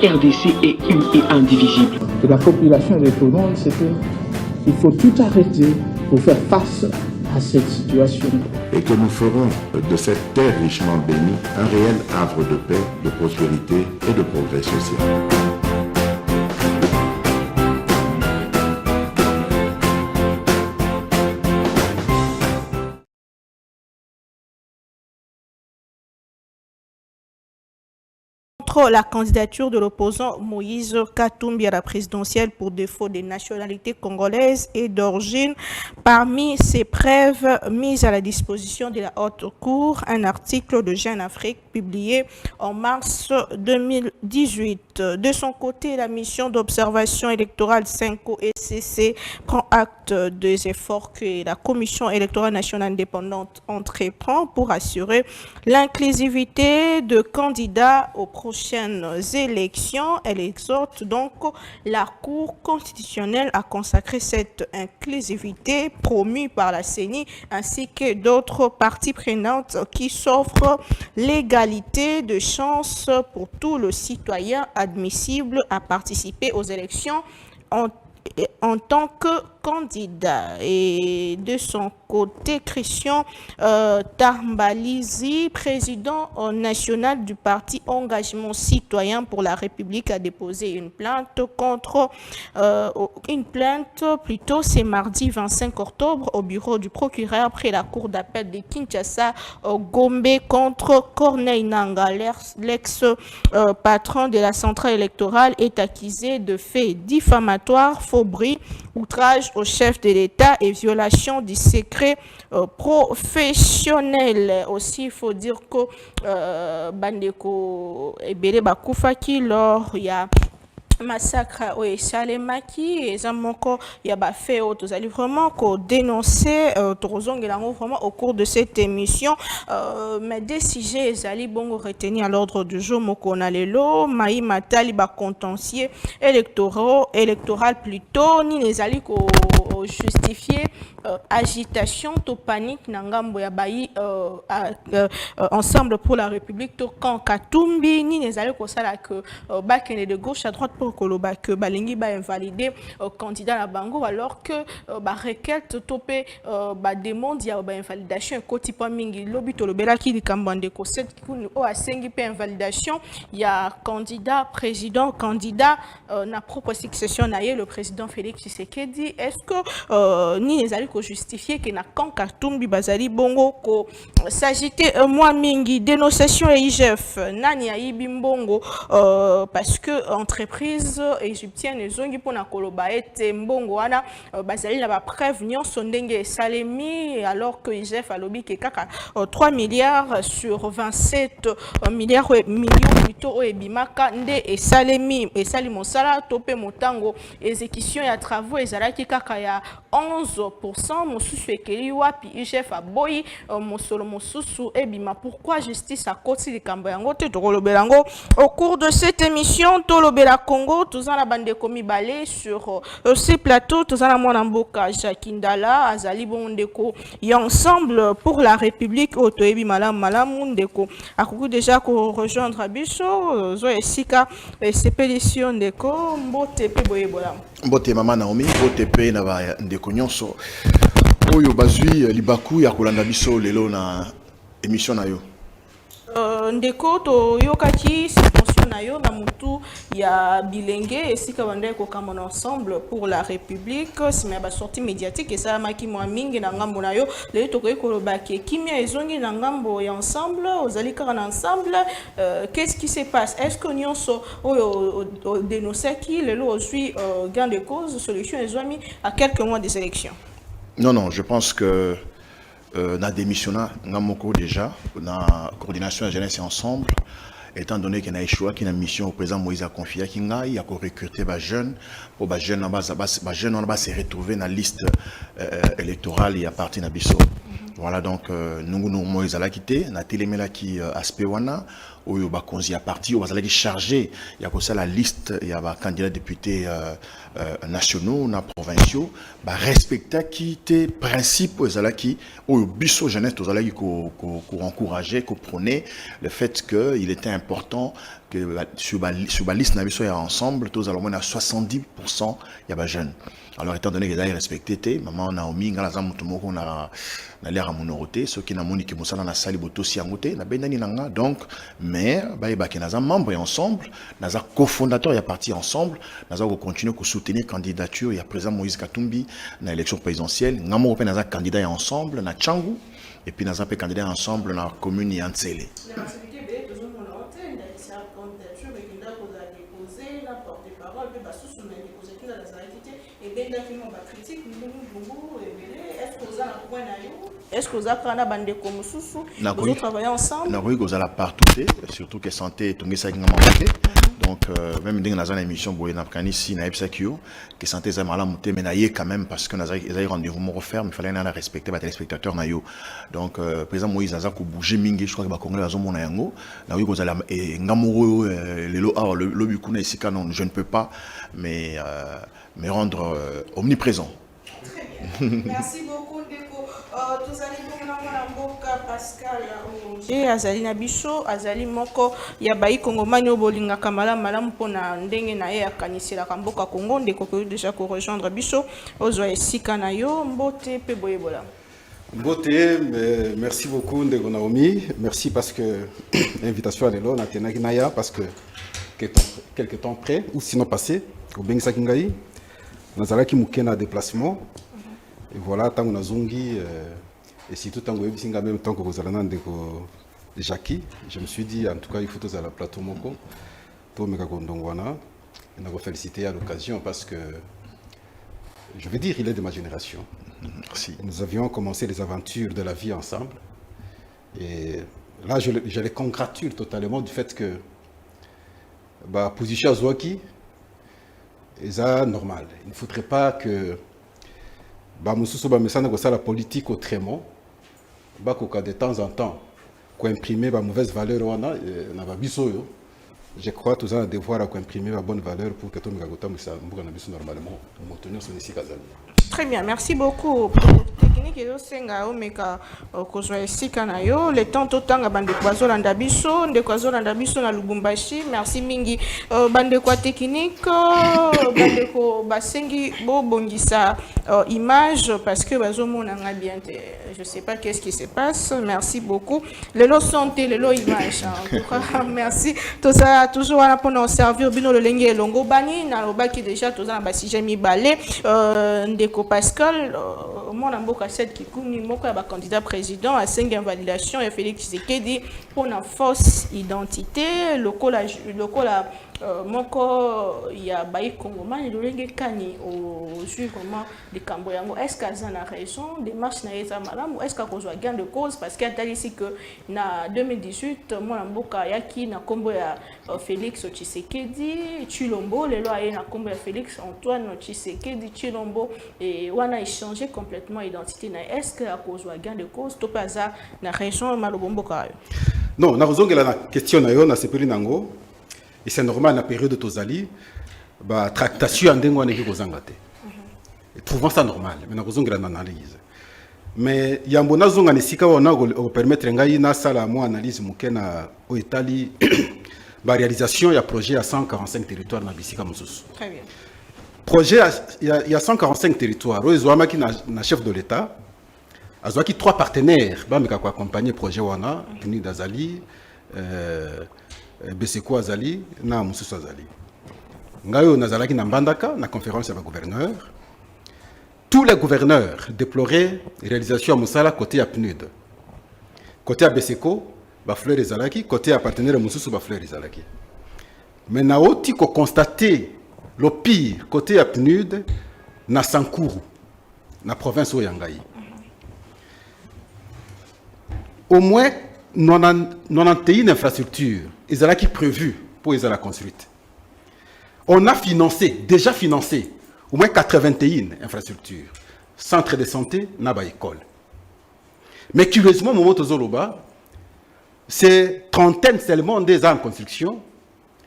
RDC est une et indivisible. Et la population répondante, c'est qu'il faut tout arrêter pour faire face à cette situation. Et que nous ferons de cette terre richement bénie un réel havre de paix, de prospérité et de progrès social. La candidature de l'opposant Moïse Katumbi à la présidentielle pour défaut des nationalités congolaises et d'origine. Parmi ces preuves mises à la disposition de la Haute Cour, un article de Jeune Afrique publié en mars 2018. De son côté, la mission d'observation électorale 5O ECC prend acte des efforts que la Commission électorale nationale indépendante entreprend pour assurer l'inclusivité de candidats aux prochaines élections. Elle exhorte donc la Cour constitutionnelle à consacrer cette inclusivité promue par la CENI ainsi que d'autres parties prenantes qui s'offrent l'égalité de chance pour tous les citoyens admissibles à participer aux élections en tant que candidat. Et de son côté, Christian Tarbalizi, président national du parti Engagement Citoyen pour la République, a déposé une plainte contre c'est mardi 25 octobre au bureau du procureur près la cour d'appel de Kinshasa Gombe contre Corneille Nangaa, l'ex-patron de la centrale électorale, est accusé de faits diffamatoires, faux bris, outrage au chef de l'État et violation du secret professionnel. Aussi, il faut dire que Bandeko Ebele Bakufaki lors il y a massacre au Salemaki et Zamoko Yabafe autres allez vraiment dénoncer vraiment au cours de cette émission mais des sujets allez bon retenir à l'ordre du jour Mokonalelo Maï Matali ba contentieux électoral plutôt ni les allez justifier agitation to panique nangambo ya bayi ensemble pour la République to quand Katumbi ni les allez ko sala que bakene de gauche à droite pour que balingi ba invalider candidat à bango alors que ba requête topé ba demande ya ba invalidation ko tipo mingi lobi to lobela ki di kambande ko set kunu o asengi pe invalidation ya candidat président candidat na propre succession na le président Félix Tshisekedi. Est-ce que ni les allez justifier que na quand Katumbi bazali bongo ko s'agiter moi mingi dénonciation et IGF nani ya ibimbongo parce que entreprise égyptienne ezongi pona koloba ete mbongo wana bazali na ba preuve nyonso ndenge salemi alors que IGF alobi ke kaka 3 milliards sur 27 milliards millions plutôt ebimaka nde esalemi esali mosala topé motango exécution ya travaux ezalaki kaka ya 11%. Mosusu ekeli wapi IGF aboyi mosolo mosusu ebima. Pourquoi justice a koti likambo yango te tokolobelango au cours de cette émission tolobela Congo tozana bande komi balé sur ces plateaux tozana mwana mboka Jakindala azali bondeko y ensemble pour la République otoyebi malamu ndeko akuku déjà ko rejoindre biso zo esika sepédition ndeko mbote pe boyebola mbote mama Naomi mbote pe na ba ndeko nyonso oyo bazui libaku ya kolanda biso lelo na émission na yo ndeko to yokaki subvention na yo na mutu ya bilenge esika bande ko kamona ensemble pour la République sima ba sortie médiatique et ça maki mo mingi na ngambo na yo le to ko koloba ke kimia ezongi na ngambo ya ensemble ozali kaka na ensemble qu'est-ce qui se passe? Est-ce que nyonso oyo dénoncer qui le lo suis gain de cause solution ezwami à quelques mois des élections? Non, je pense que na démissionna ngamoko déjà na coordination de jeunesse ensemble étant donné qu'il y a échoué qui a une mission au président Moïse a confié qu'il y a recruté des jeunes pour les jeunes se retrouver dans la liste électorale et à partir de Bissau. Voilà donc nous Moïse a quitté na télémela qui aspect wana oyo ba konzi a parti o bazala ki charger ya ko la liste ya ba candidats députés nationaux na provinciaux ba respecter qui te principe ezala ki oyo biso jeunesse tozala ki ko encourager ko prôner le fait que il était important que sur la liste naviso ensemble tous allons à 70% il y a des jeunes. Alors étant donné que les respecté maman Naomi ngala mutumoko na l'air à monoroté ceux qui na moni ki musala na sali botosi angote na benani nanga donc mais ba ki naza membre et ensemble naza cofondateur ya parti ensemble naza ko continuer ko soutenir candidature ya président Moïse Katumbi na élection présidentielle ngamo pe naza candidat ya ensemble na Tchangu et puis naza pe candidat ensemble na commune ya Ntsele. Est-ce que vous avez travaillé ensemble? Oui, vous allez partout, surtout que santé est donc même dans la émission ici que santé est malade mais naïe quand même parce que nous avons rendez-vous mon ferme il fallait respecter les téléspectateurs naïo donc président Moïse a bougé mingi je crois que ba congolais azo mona yango na oui vous allez et ngamoro le lobby ici canon je ne peux pas mais me rendre omniprésent. Merci beaucoup Ndeko. Tous allez pour mboka Pascal et azali na biso azali moko ya bayi kongomani obolinga kamala malamu pona ndenge na ye akanisela kamboka Kongo Ndeko ko déjà ko rejoindre biso ozwa esika na yo mbote pe boyebola. Mbote, merci beaucoup Ndeko Naomi, merci parce que l'invitation à l'élo na tenaki naya parce que quelques temps près ou sinon passé au Bengisa Kingai nazalaki mukena déplacement. Et voilà, tant qu'on a zongi, et si tout le temps en même temps que vous allez de Jackie, je me suis dit, en tout cas, il faut tous à la plateau Moko, tout le monde, et nous féliciter à l'occasion parce que, je veux dire, il est de ma génération. Merci. Nous avions commencé les aventures de la vie ensemble. Et là, je les congratule totalement du fait que, bah, position Zouaki, c'est normal. Il ne faudrait pas que bah mususu ba mesana ko la politique autrement ba ko de temps en temps ko imprimer ba mauvaise valeur wana na ba biso yo je crois tous un devoir à imprimer la bonne valeur pour que tout le monde musa mbuka na biso normalement pour tenir son ici kazali. Très bien, merci beaucoup. Technique et senga omeka kozwa esika na yo le temps totanga bande kwazo landa biso nde kwazo landa biso na Lubumbashi. Merci mingi bande kwa technique bande ko basengi bo bongisa image parce que bazo mona nga bien je sais pas qu'est-ce qui se passe. Merci beaucoup. Le lot santé, le lot image. En tout cas, merci. Tout ça toujours là pour nous servir bino le lenge longo bani na lobaki déjà tout ça ba si j'ai mis balé Ndeko Pascal mon amboka cette qui kuni moko ba candidat président à 5 invalidation et Félix Tshisekedi pour une fausse identité lokola moko ya bayi kongomani lolenge kani au jus comment de Kamboyango est-ce que ça a raison démarche na eza malamu est-ce que kozwa gain de cause parce qu'il y a ici que na 2018 mon amboka yaki na kombo ya Félix Tshisekedi Tshilombo lelo aye na kombo ya Félix Antoine Tshisekedi Tshilombo et on a échangé complètement identité na est-ce que kozwa gain de cause to pas ça na raison malobomboka non na kozongela na question na yo na sepeli nango. Et c'est normal, dans la période de Tozali, la tractation en dengue est kozangate. Trouvons ça normal, mais nous avons une analyse. Mais il y a un bon azong anisika on a permettre ngai na sala mo analyse mukena au Italie la réalisation il y a projet à 145 territoires na bisika mususu. Très bien. Projet il y a 145 territoires. Oezwama ki na chef de l'État azwaki 3 partenaires ba meka ko accompagner projet wana ni d'Azali Beseko Azali, na Mususu Azali. Ngayo nazalaki na Mbandaka, na conférence avec le gouverneur. Tous les gouverneurs déploraient la réalisation à Moussala côté à PNUD. Côté à Beseko, Bafleur Ezalaki, côté à partenaire Mususu, Bafleur Ezalaki. Mais na oti ko constater le pire côté à PNUD, na Sankuru, na province Oyangaï. Au moins 91 infrastructures qui prévues pour les construites. On a déjà financé au moins 81 infrastructures. Centre de santé, naba école. Mais curieusement, au moment où c'est trentaine seulement des en construction.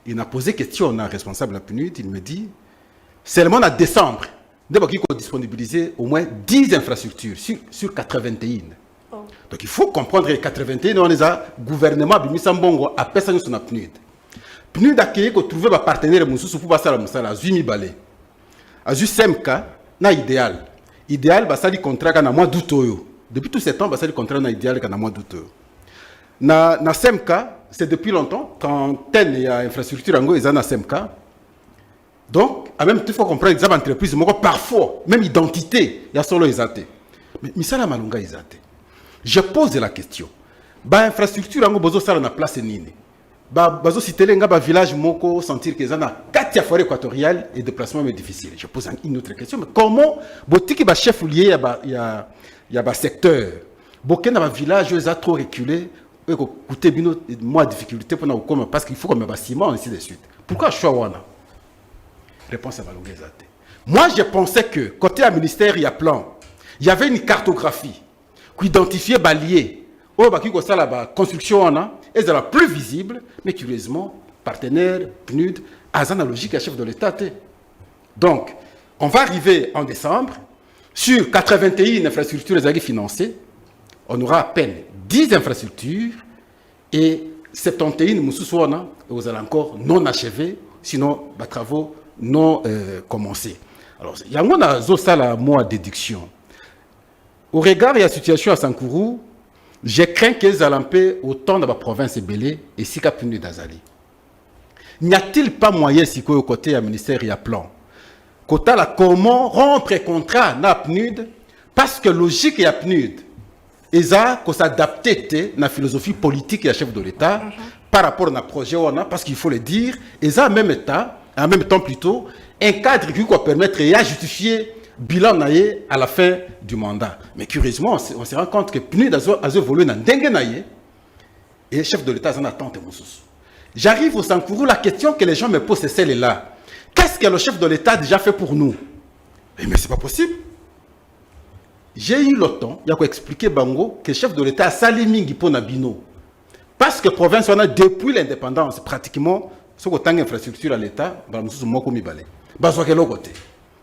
Il a posé question à un responsable de la PNUD, il me dit, seulement en décembre, il faut disponibiliser au moins 10 infrastructures sur 81. Donc il faut comprendre que 81, on les a gouvernement Bimisambongo a personne sur la PNUD. PNUD d'accueillir que trouver un partenaire pour passer à la Moussala, Zumi Balé. À Semka, na idéal. Idéal, bah ça dit contrat qu'à mois d'août. Depuis tout ce temps, bah ça dit contrat na idéal qu'à mois d'août. Na Semka, c'est depuis longtemps, quand TEN et infrastructure en go, ils ont na Semka. Donc, en même temps, il faut comprendre que les entreprises, parfois, même identité, il y a solo les athées. Mais Misala Malunga ils athées. Je pose la question. Bah infrastructure en go, bozo sala na place nini. Bah bazo citer nga ba village moko sentir que zana 4 forêt équatoriale et déplacement mais difficile. Je pose une autre question. Mais comment botiki ba chef lié il y a secteur. Bokena ba village ils a trop reculé. Coûter bino moins difficulté pour nous comme parce qu'il faut comme un bâtiment ainsi de suite. Pourquoi choix wana? Réponse à Malunga Zate. Moi, je pensais que, côté à ministère, il y a plan. Il y avait une cartographie qui identifiait Balier. Oh, bah, qui ça la construction, et c'est la plus visible, mais curieusement, partenaire, PNUD, à analogique à chef de l'État. Donc, on va arriver en décembre, sur 81 infrastructures financées, on aura à peine 10 infrastructures et 71 moussouana, et vous allez encore non achevés, sinon, les travaux non commencé. Alors, il y a un mot de déduction. Au regard de la situation à Sankourou, je crains qu'ils aient autant de la province Belé et si Kapunu d'Azali. N'y a-t-il pas moyen, si au côté du ministère, il y a plan? Côté là, comment rompre contrat na PNUD? Parce que logique, il y a PNUD. Et ça, qu'on s'adapte à la philosophie politique et à chef de l'État par rapport à un projet, parce qu'il faut le dire, et ça, en même temps plutôt, un cadre qui va permettre de justifier le bilan à la fin du mandat. Mais curieusement, on se rend compte que PNUD a évolué dans Dengue et le chef de l'État en attend. J'arrive au Sankourou, la question que les gens me posent, c'est celle-là. Qu'est-ce que le chef de l'État a déjà fait pour nous? Mais ce n'est pas possible. J'ai eu le temps, il y a expliquer Bango que le chef de l'État a sali mingi pour Nabino. Parce que la province, on a depuis l'indépendance, pratiquement, ce que infrastructure à l'État,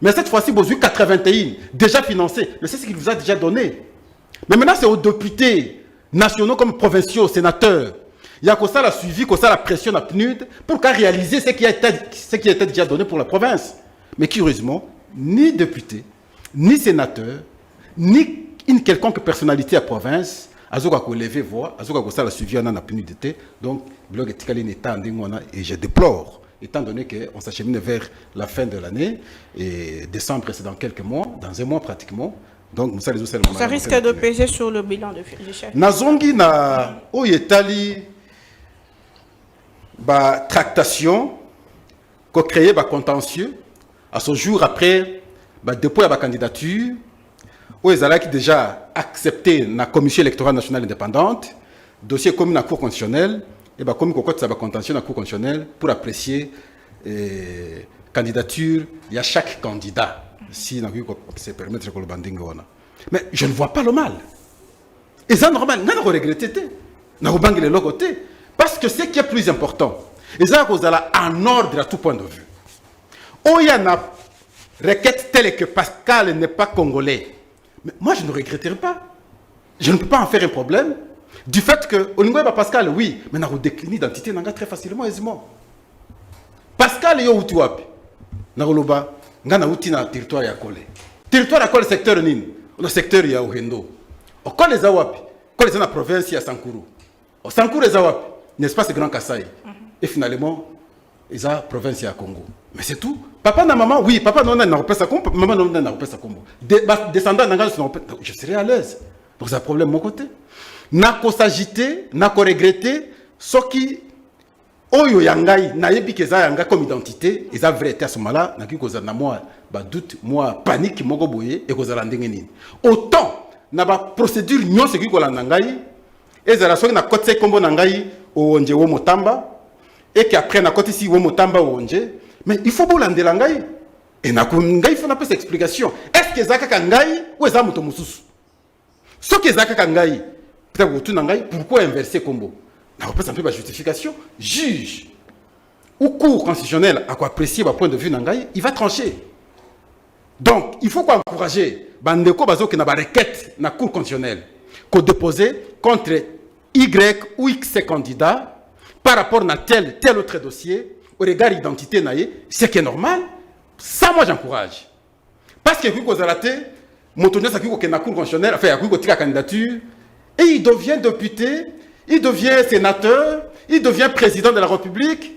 mais cette fois-ci, vous avez 81 déjà financés. Mais c'est ce qu'il vous a déjà donné. Mais maintenant, c'est aux députés nationaux comme provinciaux, sénateurs. Il y a ça la suivi, ça la pression à PNUD pour réaliser ce qui a été déjà donné pour la province. Mais curieusement, ni député, ni sénateur, ni une quelconque personnalité à la province azoka ko lever voix azoka ko sala suivi na PNUD. Donc blog etikali n'état ndingona et je déplore étant donné que on s'achemine vers la fin de l'année et décembre c'est dans quelques mois, dans un mois pratiquement. Donc ça risque de peser sur le bilan de chef. Nazongi na oyetali ba tractation ko créer ba contentieux à ce jour après ba dépôt à ba candidature où ils ont déjà accepté la commission électorale nationale indépendante, dossier commun à la Cour constitutionnelle, et bien comme ça va contentieux à la Cour constitutionnelle pour apprécier candidature, il y a chaque candidat, si on se permettre de le bandingo. Mais je ne vois pas le mal. Et ça normal, on a regretté, on a bangé le côté, parce que ce qui est plus important, et ça vous allez en ordre à tout point de vue. Oh, il y a une requête telle que Pascal n'est pas congolais. Mais moi, je ne regretterai pas. Je ne peux pas en faire un problème. Du fait que, au niveau de Pascal, oui, mais on a décliné l'identité très facilement, aisément. Pascal, il y a où tu as Nagoloba, on a un territoire à coller. Territoire à coller, secteur Nin, le secteur il y a Ohendo. Au col des Awapi, quand les gens dans la province, il y a Sankourou. Au Sankourou, les Awapi, n'est-ce pas, c'est Grand Kassai. Et finalement, il y a la province, il y a Congo. Mais c'est tout. Papa na maman, oui, papa non, n'a pas sa combo, maman non, n'a pas sa combo. Descendant n'a je serai à l'aise. Donc c'est un problème de mon côté. N'a ko s'agiter, n'a ko regretter, ce qui oyo yangai na yebi que ça yanga comme identité, et ça vrai à ce moment-là, n'a ki ko za na moi ba doute, moi panique moko boye et ko za ndenge nini. Autant na ba procédure nyonso ki ko la ngai, et za la so na côté kombo ngai o onje wo motamba et qu'après na côté si wo motamba o onje. Mais il faut bouler l'angai. Et il faut une explication. Est-ce que Zaka Kangai ou est-ce que Moussous? Ce que Zaka Kangai, peut-être pourquoi inverser combo? On peut un peu de justification. Juge ou cour constitutionnel à quoi apprécier votre point de vue Nangai, il va trancher. Donc, il faut encourager Bandeko Bazo qui n'a pas requête dans la cour constitutionnelle qu'on dépose contre Y ou X candidats par rapport à tel autre dossier, au regard de l'identité, c'est qui est normal. Ça, moi, j'encourage. Parce que vous avez raté, Motonio, ça qui est la Cour constitutionnelle, enfin, il y a une candidature, et il devient député, il devient sénateur, il devient président de la République.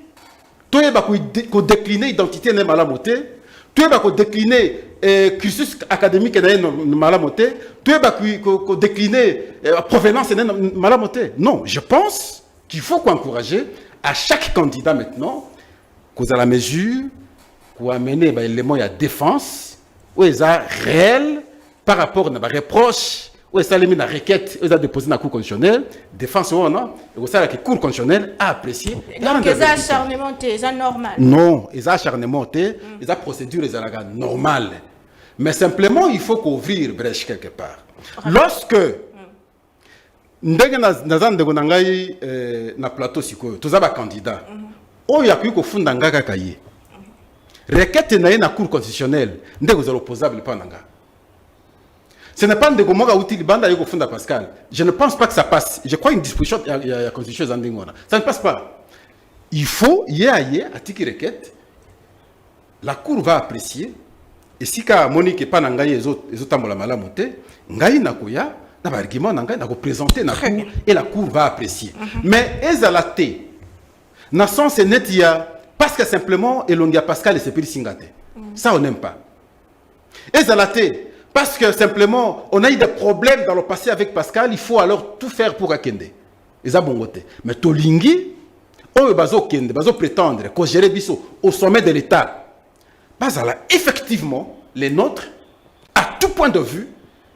Tout le monde décliner l'identité de Malamoté, tout le monde décliner le cursus académique de Malamoté, tout le monde décliner la provenance de Malamoté. Non, je pense qu'il faut encourager à chaque candidat maintenant, qu'à la mesure, qu'on amener l'élément de défense, où ils sont réels par rapport à des reproches, où ils ont mis la requête, ils ont déposé dans la Cour constitutionnelle, défense, non, et ça, la Cour constitutionnelle a apprécié. Donc, ils ont acharnement, c'est normal. Non, ils ont acharnement, ils ont procédure, ils ont normal. Mais simplement, il faut qu'ouvrir brèche quelque part. Lorsque, ndenge na plateau sikoyo, tous les candidats, il y a eu funda ngaka kaye. Requête na Cour constitutionnelle, ndenge vous opposable pas nanga. Ce n'est pas de Gomoga outil banda yoko funda Pascal. Je ne pense pas que ça passe. Je crois une disposition il y a constitution zandingona. Ça ne passe pas. Il faut à tiki requête. La Cour va apprécier. Et si ka Monique pas nangaye les autres tambola malamote, ngai nakoya na argument nangaye na ko présenter na Cour et la Cour va apprécier. Mais ezalate na sens net ya parce que simplement elongia Pascal et c'est singate. Ça on n'aime pas. Ezalate parce que simplement, on a eu des problèmes dans le passé avec Pascal, il faut alors tout faire pour Akende. Et ça, bon côté. Mais Tolingi, on va prétendre qu'on gère Bisso au sommet de l'État. Effectivement, les nôtres, à tout point de vue,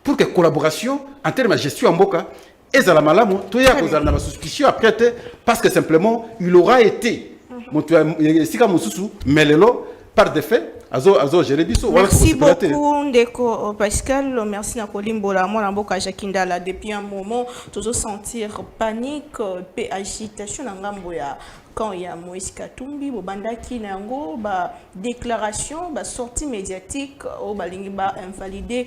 pour que la collaboration en termes de gestion en Boka, et ça la malamo, tout y a une suspicion après, parce que simplement, il aura été, mais par défait, merci beaucoup Ndeko Pascal, merci Nakolimbola moi Namboka Jakindala depuis un moment toujours sentir panique et agitation na ngambo ya quand il y a Moïse Katumbi bobandaki nango ba déclaration ba sortie médiatique au balingi ba invalidé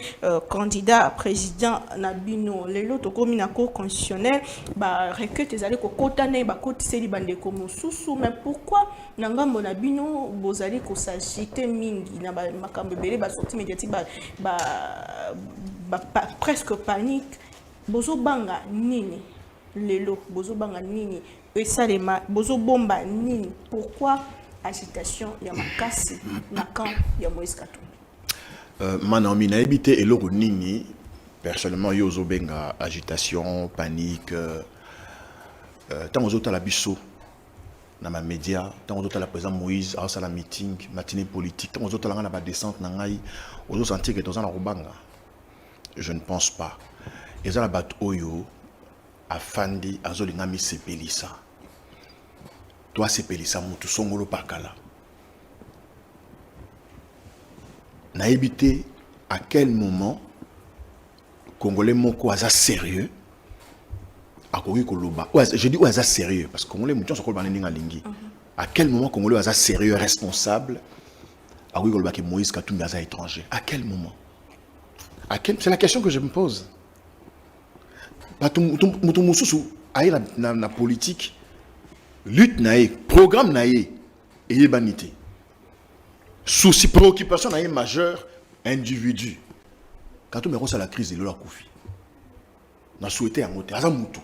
candidat à président Nabino lelo to komi na cour constitutionnelle ba requête ezali ko kotane ba kotiseli bandeko mosusu mais pourquoi na ngambo Nabino bozali ko s'agiter mingi na ba makambo belé ba sortie médiatique ba presque panique bozo banga nini lelo bozo banga nini et ça les bozo bomba nini pourquoi agitation ya makasi na camp ya Moïse Katumbi manami na habité eloko nini personnellement yozo benga agitation panique tant aux la biso na ma média tant aux la président Moïse à la meeting matinée politique tant aux la ba descente na ngai aux sentir que dans na robanga je ne pense pas et ça la bat oyo afandi azolinga mi sepelisa toi sepelisa mutu songolo pakala na éviter à quel moment congolais moko aza sérieux akoki koloba je dis aza sérieux parce que congolais mutu sokolo baninga lingi à quel moment congolais aza sérieux responsable akoki koloba que Moïse Katumbi aza étranger à quel moment c'est la question que je me pose. Mutu mususu aye na politique lutte nae programme nae et banité souci préoccupation nae majeure individu quand on me reçoit la crise de la Koufi na souhaité en moté aza mutu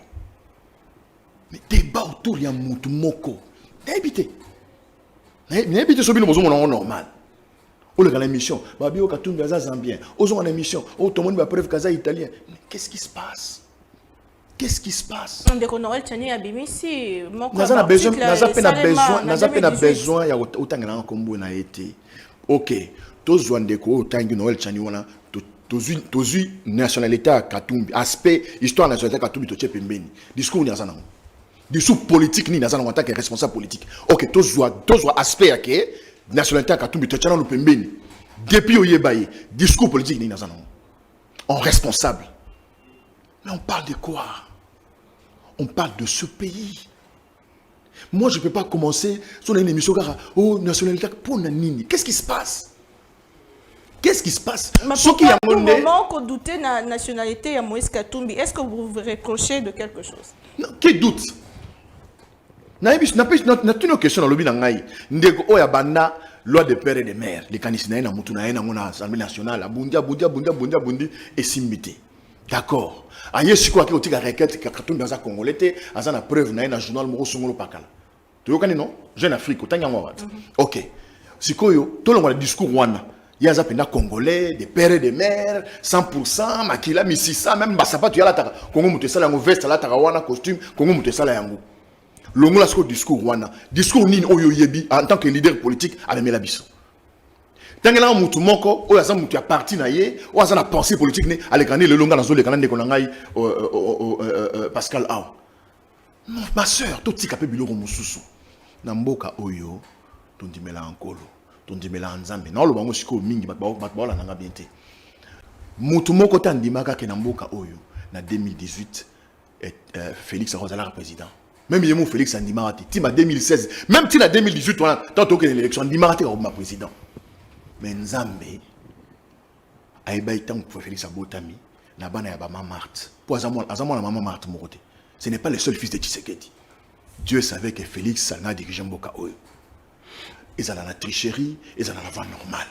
mais débat autour ya mutu moko n'habité sobino bozo mona normal ou le émission babio Katumbi aza zambien ozo en émission o tout le monde va preuve kaza italien mais qu'est-ce qui se passe? Qu'est-ce qui se passe? On déconnerait tenu à Bimisi. Naza a besoin ya otangana kombo na été. OK. Tous Wandeko otangi Noël Chani wana tozu nationalité Katumbi aspect histoire nationalité Katumbi to pembeni. Discours ni azana. Discours politique ni nazana en tant que responsable politique. OK, tous aspect ya ke nationalité Katumbi to chana no pembeni. Depuis oyebaye discours politique ni nazana. En responsable. Mais on parle de quoi? On parle de ce pays. Moi, je ne peux pas commencer sur une émission oh, nationalité pour Nanini. Qu'est-ce qui se passe? Qu'est-ce qui se passe? Pourquoi au moment qu'on doutait de la nationalité de Moïse Katumbi, est-ce que vous vous reprochez de quelque chose? Non, qui doute? Na une question dans le lobby nangai. Ndeko oya banda loi de père et de mère. Les canisina na mutu na ngona assemblée nationale. Bundi et simbité. D'accord. Aye siko ki otika requête ka katumbi dans congolais té azana preuve na journal moko songolo pakala. Tu yokani non? Jeune Afrique otanya ngwa. OK. Sikoyo to longa discours wana. Yaza penda congolais, des pères et des mères, 100%, makila 1600 même basapa tu yala taka. Kongo mutu sala ngo veste la taka wana costume, Kongo mutu sala yango. Longola ce discours wana discours nini oyo yebi en tant que leader politique alemela biso tangela mutu moko oyo asa mutu ya parti na ye o asa na pensée politique ne alekani le longa na zo lekana ndeko na ngai Pascal Aw non ma sœur to tika pe biloko mususu na mboka oyo tondimela ankolo tondimela nzambe na lo bango siko mingi batbaola nanga bien te mutu moko tandimaka ke na mboka oyo na 2018 Félix Rosala président. Même Yemo Félix Andimarati, Tima 2016, même Tina 2018, tant que l'élection, Andimarati est président. Mais Nzambe, Aïbaïtan pour Félix Abotami, Nabana Yabama Marthe, pour Azamon la maman Marthe Morote. Ce n'est pas le seul fils de Tshisekedi. Dieu savait que Félix Salna dirigeait Mboka Oyo. Ils ont la tricherie, ils ont la voie normale.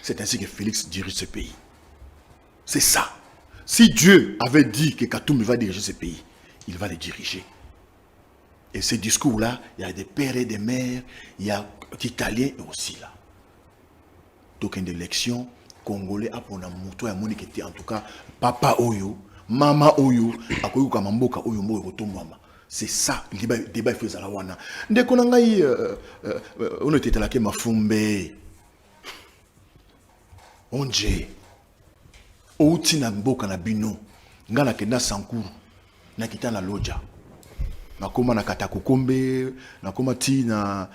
C'est ainsi que Félix dirige ce pays. C'est ça. Si Dieu avait dit que Katoum va diriger ce pays, il va le diriger. Et ce discours-là, il y a des pères et des mères, il y a des Italiens aussi là. Donc une élection, Congolais, après on a montré à Monique était en tout cas papa Oyo, maman Oyo, à quoi comme Mboka Oyo Mo Otomama. C'est ça, le débat fait à la wana. Dès qu'on a eu, on était là que Mafumbe, Onje, Outi na Mboka na Bino, Ngana Kenda Sankuru, Nakita na Loja. Nakoma na Katakokombe, nakoma ti na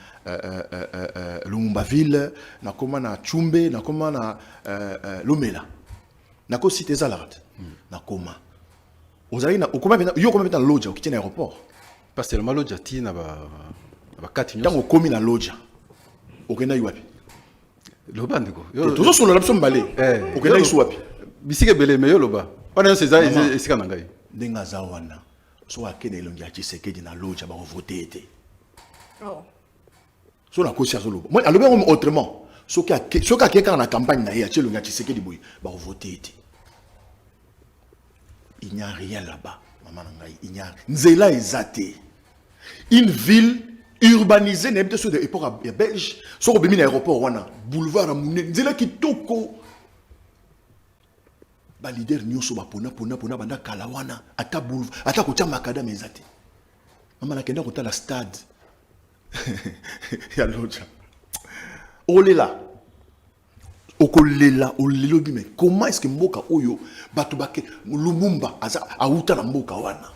Lumumba ville, nakoma na Tchumbe, nakoma na Lomela. Nako cité Zalard. Nakoma. Ozali na okoma yo koma na Loja qui tient l'aéroport. Pas seulement Loja ti na ba 4 millions. Tango komi na Loja. Okena yuapi. Loba ndiko. Toujours sur l'option balé. Okena yuapi. Bisike bele meyo loba. Wana c'est esika na ngai. Ndenga zawana. So akene elongi ya Tshisekedi na Loja ba voter été. Oh. So la cause azolo. Moi alobe autrement. So ka quelqu'un na campagne na ya elongi ya Tshisekedi boy ba voter été. Il n'y a rien là-bas. Maman ngai, il n'y a Nzela ezate. Une ville urbanisée n'habite sur des époques belges. So bimi na aéroport wana, boulevard Amoune, Nzela kitoko. Ba leader nyonso ba pona banda kalawana ata boulevard ata ko tia makada mezate mama na kenda ko ta la stade ya Loja olela okolela olelobi mais comment est-ce que mboka oyo batu bake Lumumba aza auta na mboka wana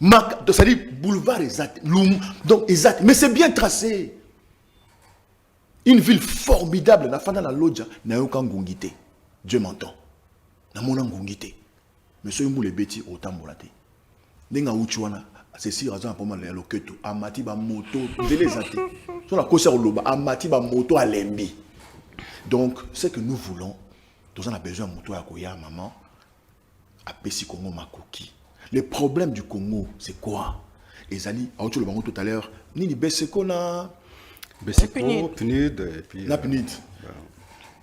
mak ça dit boulevard ezate donc ezate mais c'est bien tracé une ville formidable na fanda na Loja na yoka ngungité Dieu m'entend. Na mona ngungité monsieur mou le beti otambola te ndinga uchiwana c'est si raison pour moi le loketo amati ba moto ndele zate sur la kosa loba amati ba moto à lembi. Donc ce que nous voulons nous on a besoin de moto à koya maman à pesi Congo makoki. Le problème du Congo c'est quoi? Ezali a le bango tout à l'heure ni ni beseko na beseko PNUD et puis la PNUD.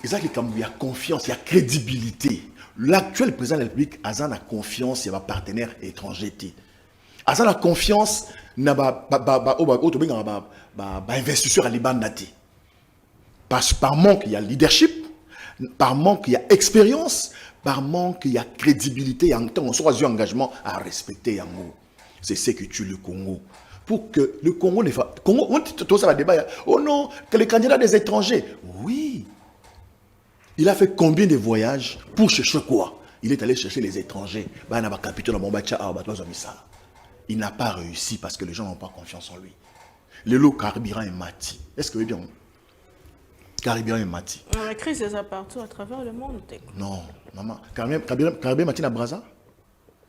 Ezali comme il y a confiance, il y a crédibilité. L'actuel président de la République a la confiance et va partenaire étranger. A la confiance na investisseur à Liban nati. Parce par manque il y a leadership, par manque il y a expérience, par manque il y a crédibilité, il y a un temps on soit engagement à respecter yango. C'est ce qui tue le Congo. Pour que le Congo ne fasse Congo on tout ça va débat. Oh non, que les candidats des étrangers. Oui. Il a fait combien de voyages pour chercher quoi? Il est allé chercher les étrangers. Il n'a pas réussi parce que les gens n'ont pas confiance en lui. Le lot carburant est mati. Est-ce que vous voyez bien? Carburant est mati. La crise est partout à travers le monde. Non, maman. Carburant mati na Brazza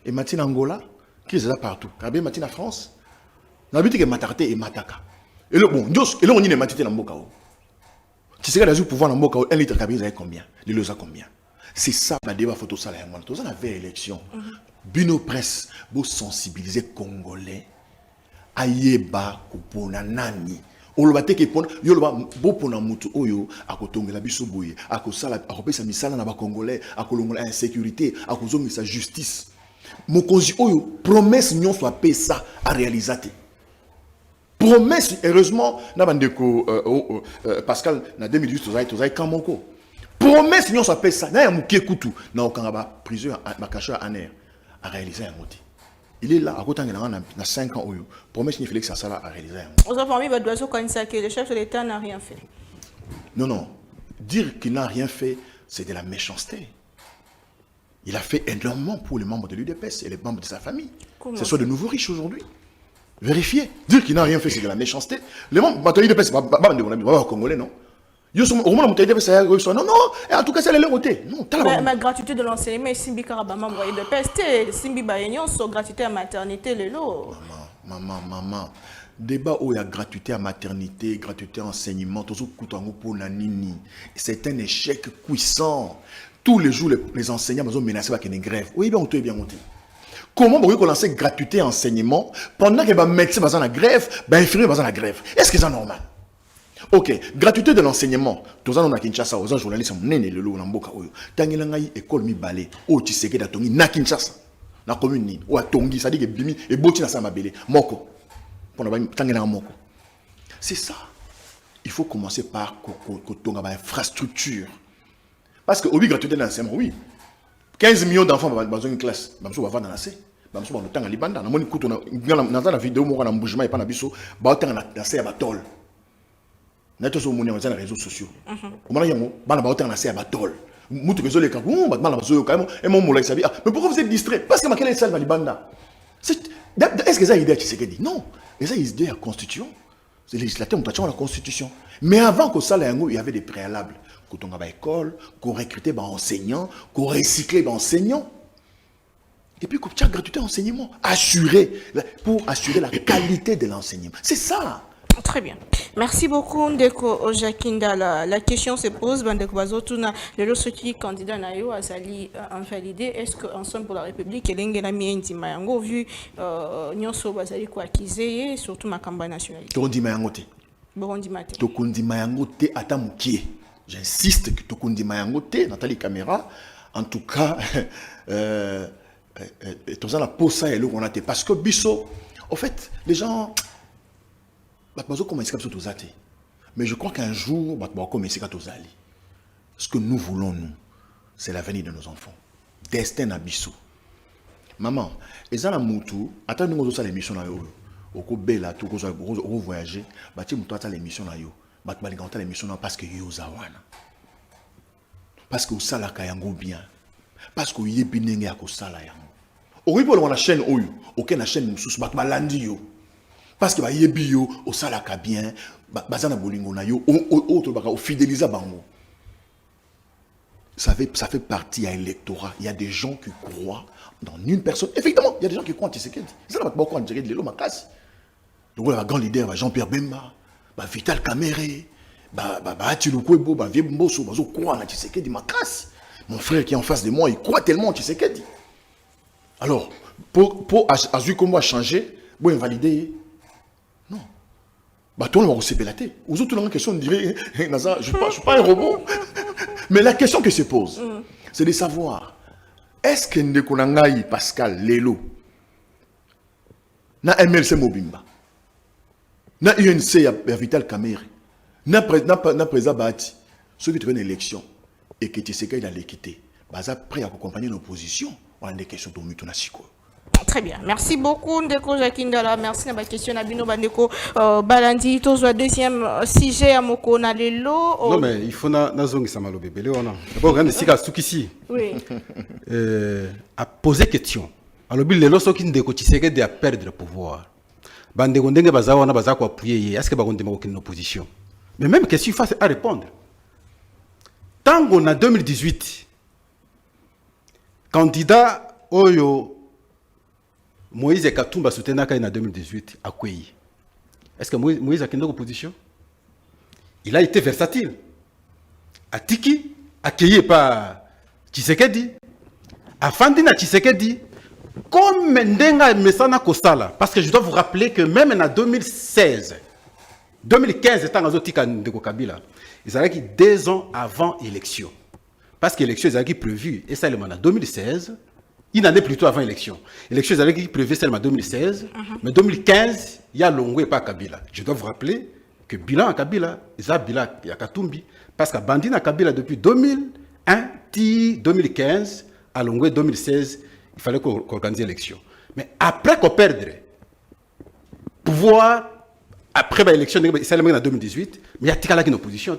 et mati na Angola. Crise est partout. Carburant mati na France. N'habite que matarte et mataka. Et le bon, et là on y est matité na Mbokao. Tu sais que dans le pouvoir dans Mboka, 1 litre de carburant, combien? Les lois combien? C'est ça, la débat photo ça là. Tous on avait élection. Bino presse, vous sensibiliser Congolais ayeba kupona nani. Oloba teke pona yoloba bopona mutu oyo akotongela biso boye akosala akopesa misala na ba congolais akolongola insécurité akozongisa justice. Mokonzi oyo promesse nyonso apesa a réaliser. Promesse heureusement na bandeko Pascal na 2018 tozai kamoko. Promesse nyonso apesa na ya mukie kutu na okanga ba prison ba cacheur en air a réaliser un moti. Il est là, à côté de 5 ans, promesse ni Félix Sassala a réalisé. Vous avez parmi d'oiseaux quand que le chef de l'État n'a rien fait. Non. Dire qu'il n'a rien fait, c'est de la méchanceté. Il a fait énormément pour les membres de l'UDPS et les membres de sa famille. Ce sont de nouveaux riches aujourd'hui. Vérifiez. Dire qu'il n'a rien fait, c'est de la méchanceté. Les membres de l'UDPS, c'est pas congolais, non? Au moins, non, en tout cas, c'est le côté. Non, ma gratuité de l'enseignement, Simbi Karabama, de PST, Simbi Bayignon, sur gratuité à maternité, les lots. Maman. Débat où il y a gratuité à maternité, gratuité à enseignement, tout ça, c'est un échec puissant. Tous les jours, les enseignants ont menacé par une grève. Oui, bien, on est bien monté. Comment vous pouvez lancer gratuité à enseignement pendant que les médecins sont en grève, les infirmiers sont en grève? Est-ce que c'est normal? Ok, gratuité de l'enseignement. Tous les gens Kinshasa, aux journalistes, ils sont le na mboka oyo. Tangela ngai école mi balé, o Tshisekedi da tongi na Kinshasa. Na commune ni, o tongi, ça dit que bimi et boti na sa mabele. Moko. Pour na tangela moko. C'est ça. Il faut commencer par tonga ba infrastructure. Parce que obi gratuité de l'enseignement, oui. 15 millions d'enfants dans une classe, bamso va vendre na C. Bamso ba tanga libanda. Na moni kuto na la vidéo moko na mbujima et pas na biso, ba tanga na C ya batol. Nous avons les réseaux sociaux. Mais pourquoi vous êtes distrait? Parce que quelle est celle de Banda? Est-ce que ça a idée à Tshisekedi? Non. Mais ça a idée à la Constitution. C'est les législateurs qui ont la Constitution. Mais avant que ça, il y avait des préalables. Quand on a l'école, qu'on recrutait des enseignants, qu'on recyclait des enseignants. Et puis qu'on a gratuité d'enseignement. Pour assurer la qualité de l'enseignement. C'est ça. Très bien. Merci beaucoup, Ndeko Jakinda. La question se pose, Bandeko Bazotuna, le lorsque candidat Nayo a sali invalidé, est-ce qu'ensemble pour la République, et l'Engena Miendi Mayango, vu Nyonso Bazali quoi akizé, surtout ma campagne nationale. Tokundi Mayango te. Bondi Mate. Tokundi Mayango te atamukie. J'insiste que Tokundi Mayango te, Nathalie Caméra, en tout cas, tous la posa et l'eau on a te. Parce que Bisso, en fait, les gens. Mais je crois qu'un jour, ce que nous voulons, nous, c'est l'avenir de nos enfants. Destin à Bissou. Maman, et ça, la moutou, attendez nous ça l'émission là, au Kobela, tout au voyager, bâti moutou à l'émission là, bâti à l'émission là, parce que yozawana. Parce que ça la kayango bien. Parce que yébinenge à kosala yango. Au ripo la chaîne oyo, aucun la chaîne moussous, bâti balandi yo. Parce que yebi yo au salaka bien bazana bolingo na yo autre baka au fidéliser bango. Ça fait partie à l'électorat. Il y a des gens qui croient dans une personne. Effectivement, il y a des gens qui croient en Tshisekedi. Ça va pas beaucoup en Tshisekedi lelo makasi. Donc le grand leader Jean-Pierre Bemba, Vital Kamerhe, Atiloukwebo, Vieux Mbosso, bazo croire en Tshisekedi makasi. Mon frère qui est en face de moi, il croit tellement en Tshisekedi. Alors, pour Azui Kombo a changé, pour invalider. Non. Tout le monde va se pélater. Aux autres, la question, on dirait, je ne suis pas un robot. Mais la question qui se pose, c'est de savoir, est-ce que Ndekonangaï, Pascal, Lelo, na MLC Mobimba, na UNC, ya Vital Kamerhe, na président Bati, ceux qui trouvent une élection, et que Tshisekedi a l'équité, ils prêt à accompagner l'opposition, on a des questions de Mutonasiko. Très bien. Merci beaucoup, Ndeko Jakindala. Merci de la question. Nabino Bandeko Balandi. Tozwa deuxième sujet à Moko Nalelo. Non, mais il faut na zongi samalo bébé. D'abord, regardez ici, ici. Oui. À poser question. Alors, le lorsque Ndeko Tshisekedi a perdre le pouvoir. Bandeko ndenge bazawa na bazako appuyer. Est-ce que bagonde mako une opposition? Mais même question face à répondre. Tant qu'on a 2018, candidat Oyo Moïse Katumba soutenaka en 2018 à Kouyi. Est-ce que Moïse a une opposition? Il a été versatile. Atiki, accueilli par Tshisekedi. Afandi na Tshisekedi, Comme Ndenga Messana Kosala, parce que je dois vous rappeler que même en 2016, 2015, étant Azotika Ndeko Kabila, ils avaient 2 ans avant l'élection. Parce que l'élection, ils avaient prévu, et ça, le mandat 2016, une année plutôt avant l'élection. L'élection, ils avaient prévu seulement 2016, mais 2015, il y a Longwe et pas Kabila. Je dois vous rappeler que bilan à Kabila, ils ont bilan à Katumbi, parce que Bandina Kabila, depuis 2001, 2015, à Longwe 2016, il fallait qu'on organise l'élection. Mais après qu'on perdrait, pouvoir, après l'élection, c'est en 2018, mais il y a Tikala qui est en opposition.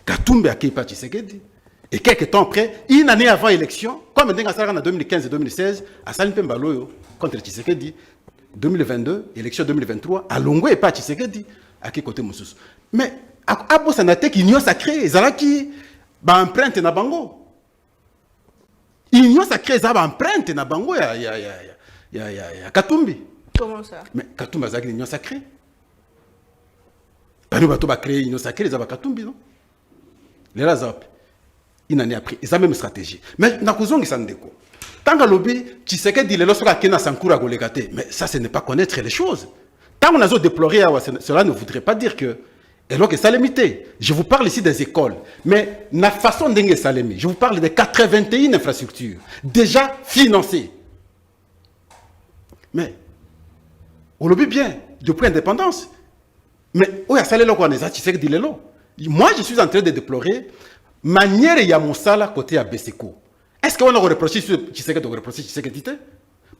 Katumbi a qui pas Tshisekedi. Et quelques temps après, une année avant l'élection, comme en 2015 et 2016, à Salim Pembaloyo contre Tshisekedi, 2022, élection 2023, à Longwe et pas Tshisekedi, à quel côté Moussous. Mais à Bossanate, l'union sacrée, ils ont qui empreinte na bango. L'union sacrée, ils ont empreinte na bango, il y a Katumbi. Comment ça? Mais Katumbi a une union sacrée. Pas nous, on va créer une union sacrée, ils ont Katumbi, non? Les Razap. Une année après, ils ont même stratégie. Mais dans le cas de tant que lobby, tu sais que les lorsqu'on a Kena Sankura Golegate, mais ça, ce n'est pas connaître les choses. Tant qu'on a déploré, cela ne voudrait pas dire que. Et donc, ça limité. Je vous parle ici des écoles. Mais la façon dont ça limité, je vous parle des 81 infrastructures déjà financées. Mais, on lobby bien, depuis l'indépendance. Mais, où est-ce que tu sais que moi, je suis en train de déplorer manière ya mosala côté à Beseko. Est-ce qu'on a reproché sur Tshisekedi de reprocher Tshisekedi?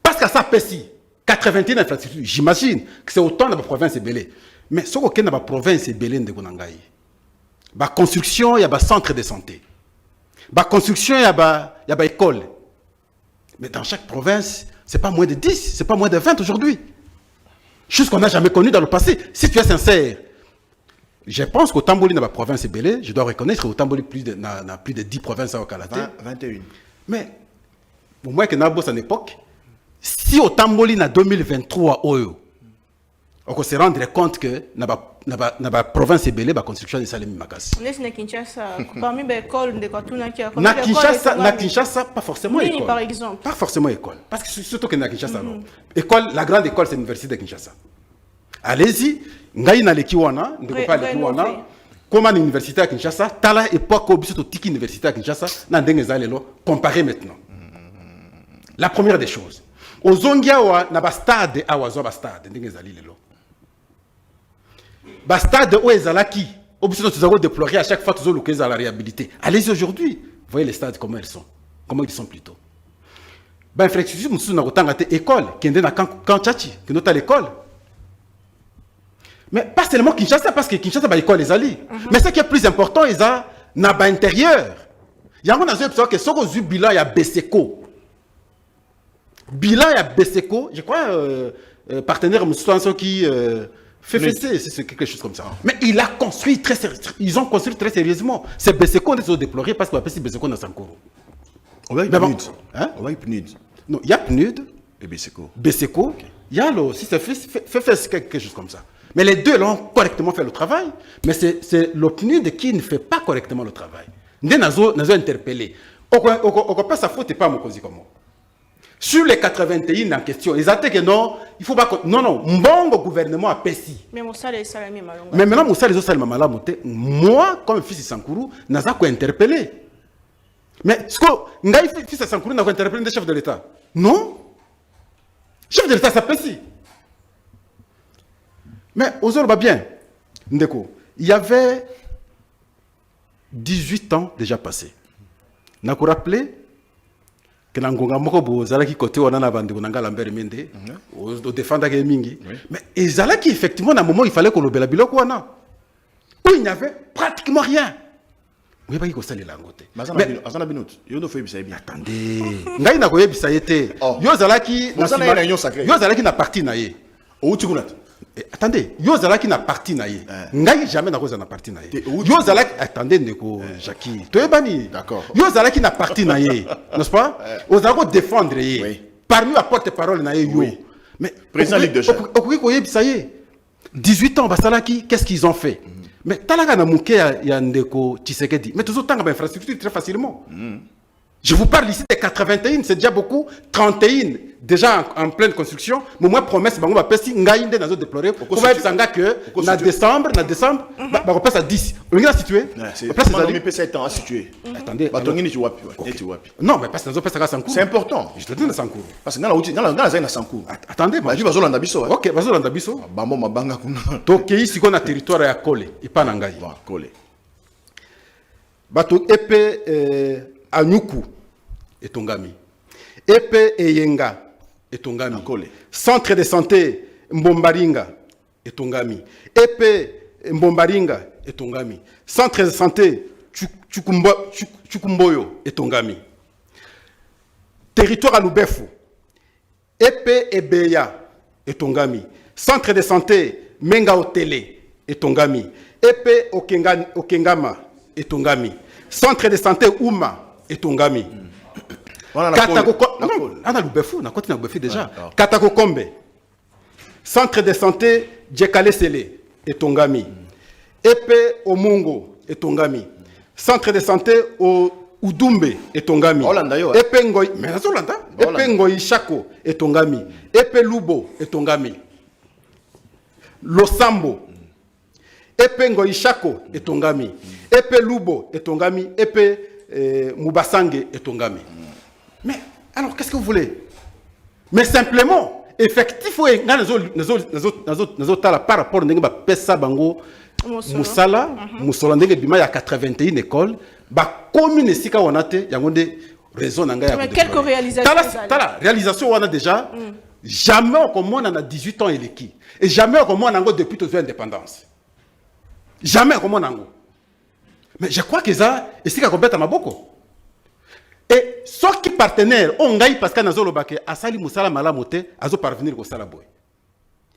Parce qu'à ça pèse 81 infrastructures, j'imagine que c'est autant dans la province de Belé. Mais ce qu'on a dans la province de Belé de Gonangaï, la construction, il y a un centre de santé. La construction, il y a une école. Mais dans chaque province, ce n'est pas moins de 10, ce n'est pas moins de 20 aujourd'hui. Chose qu'on n'a jamais connue dans le passé. Si tu es sincère, je pense qu'au Tamboli, dans la province de Belé, je dois reconnaître qu'au Tamboli, plus de 10 provinces au Canada. 21. Mais, au moins que nous avons à l'époque, si au Tamboli, en 2023, on se rendre compte que dans la province de Belé, la construction de Salemi Makasi. Parmi les écoles de Katuna qui a na Kinshasa, pas forcément école. Par exemple. Pas forcément école. Parce que surtout que na Kinshasa, non. École, la grande école, c'est l'université de Kinshasa. Allez-y, ngai na leki wana, ndeko pa leki wana. Comment l'université à Kinshasa, tala époque au biso tiki université à Kinshasa, na ndenge zalelo, comparer maintenant. La première des choses. Ozongia wa na ba stade awazo ba stade ndenge zali lelo. Ba stade o ezalaki, au biso tu zago déplorer à chaque fois tu zo lokeza la réhabilité. Allez-y aujourd'hui, voyez les stades comment ils sont. Comment ils sont plutôt. Ba infrastructure musu na kotanga te école, kende na Kanchachi, que nota l'école. Mais pas seulement Kinshasa, parce que Kinshasa, c'est l'école les alliés. Mais ce qui est plus important, c'est dans l'intérieur. Il y a un autre que ce qu'on bilan, il y a Beseko. Bilan, il y a Beseko. Je crois, partenaire qui fait c'est quelque chose comme ça. Mais il a construit très sérieusement. Ils ont construit très sérieusement. C'est Beseko qui ont déploré parce qu'on appelle Beseko dans Sankoro. On va y PNUD. On va y PNUD. Non, il y a PNUD. Et Beseko. Beseko. Il y a le, si c'est fait quelque chose comme ça. Mais les deux l'ont correctement fait le travail, mais c'est le PNUD qui ne fait pas correctement le travail. Nous avons interpellé. On ne peut pas faute pas mon comme moi. Sur les 81 en question, ils ont dit que non, il faut pas. Non, non, mon gouvernement a péci. Mais Moussa les salami malonga. Mais maintenant, Moussa les salami malonga, moi, comme fils de Sankourou, n'a pas interpellé. Mais ce que Ngaï fils de Sankourou n'a pas interpellé le chef de l'État. Non. Chef de l'État, ça péci. Mais aux autres, bien, Ndeko, il y avait 18 ans déjà passés. Je me rappelle que Nangonga Mokobo, Zalaki côté on a vendu Nanga Lambert Mende, au défendre Mingi. Mais Zalaki, effectivement, à un moment, il fallait qu'on le belle où il n'y avait pratiquement rien. Oui, pas qu'il faut saler l'angote. Mais Azana Binut, yo no fait bien. Attendez, Ngai na koye bisayete. Yo Zalaki na parti na ye. Où tu connais? Attendez, yo zalaki na parti na ye. Ngai jamais na koza na parti na ye. Yo zalaki attendez ndeko Jackie. Toyebani. D'accord. Yo zalaki na parti na ye, n'est-ce pas? Ozako défendre ye. Oui. Parmi la porte-parole na ye yo. Oui. Mais président Ligue de Chef. Okoki koyebi ça y est. 18 ans basalaki, qu'est-ce qu'ils ont fait? Mais talaka na muke ya ndeko Tshisekedi. Mais toujours tanga ba infrastructure très facilement. Je vous parle ici des 81, c'est déjà beaucoup. 31, déjà en pleine construction. Mais moi, promesse, on va passer ngaïnde dans déplorer. On va dire que en décembre, on va passer à 10. On va situer. Attendez. Non, mais parce que nous passons à Sankourou. C'est important. Je te donne à Sankourou. Parce que nous avons Sankourou. Attendez, je vais aller Bisso. Ok, vas-y dans Bisso. Bambo mabanga kuna. Donc ici qu'on a territoire à Kole, et pas Nangaï. Kole. Bato épée Anyuku et Tongami. Épée Eyenga et Tongami. Centre de santé Mbombaringa et Tongami. Épée Mbombaringa et Tongami. Centre de santé Chukumboyo et Tongami. Territoire à Lubefu. Épée Ebeya et Tongami. Centre de santé Menga Otele et Tongami. Épée Okengama et Tongami. Centre de santé Ouma et Tongami. Katako Kombe. Centre de santé Djekale Sele et Tongami. Épée Omungo et Tongami. Centre de santé Udumbe et Tongami. Épée Ngoy. Mais Épée Ngoy Chako et Tongami. Épée Lubo et Tongami. Losambo. Épée Ngoy Chako et Tongami. Épée Lubo et Tongami. Épée Mubasange et Tongami. Mais alors, qu'est-ce que vous voulez? Mais simplement, effectivement, par rapport à Pessa Bango, Moussala, Moussala, il y a 81 écoles, bah, commune ici, on a des raisons. Mais quelques réalisations. La réalisation, on a déjà. Jamais on a 18 ans et l'équipe. Et jamais on a depuis toute l'indépendance. Jamais on a. Mais je crois que ça, et c'est qu'on à Maboko. Et ceux qui partenaires, on gagne parce qu'on a zolobake, Asali Moussala Malamote, Azo parvenir au Salaboy.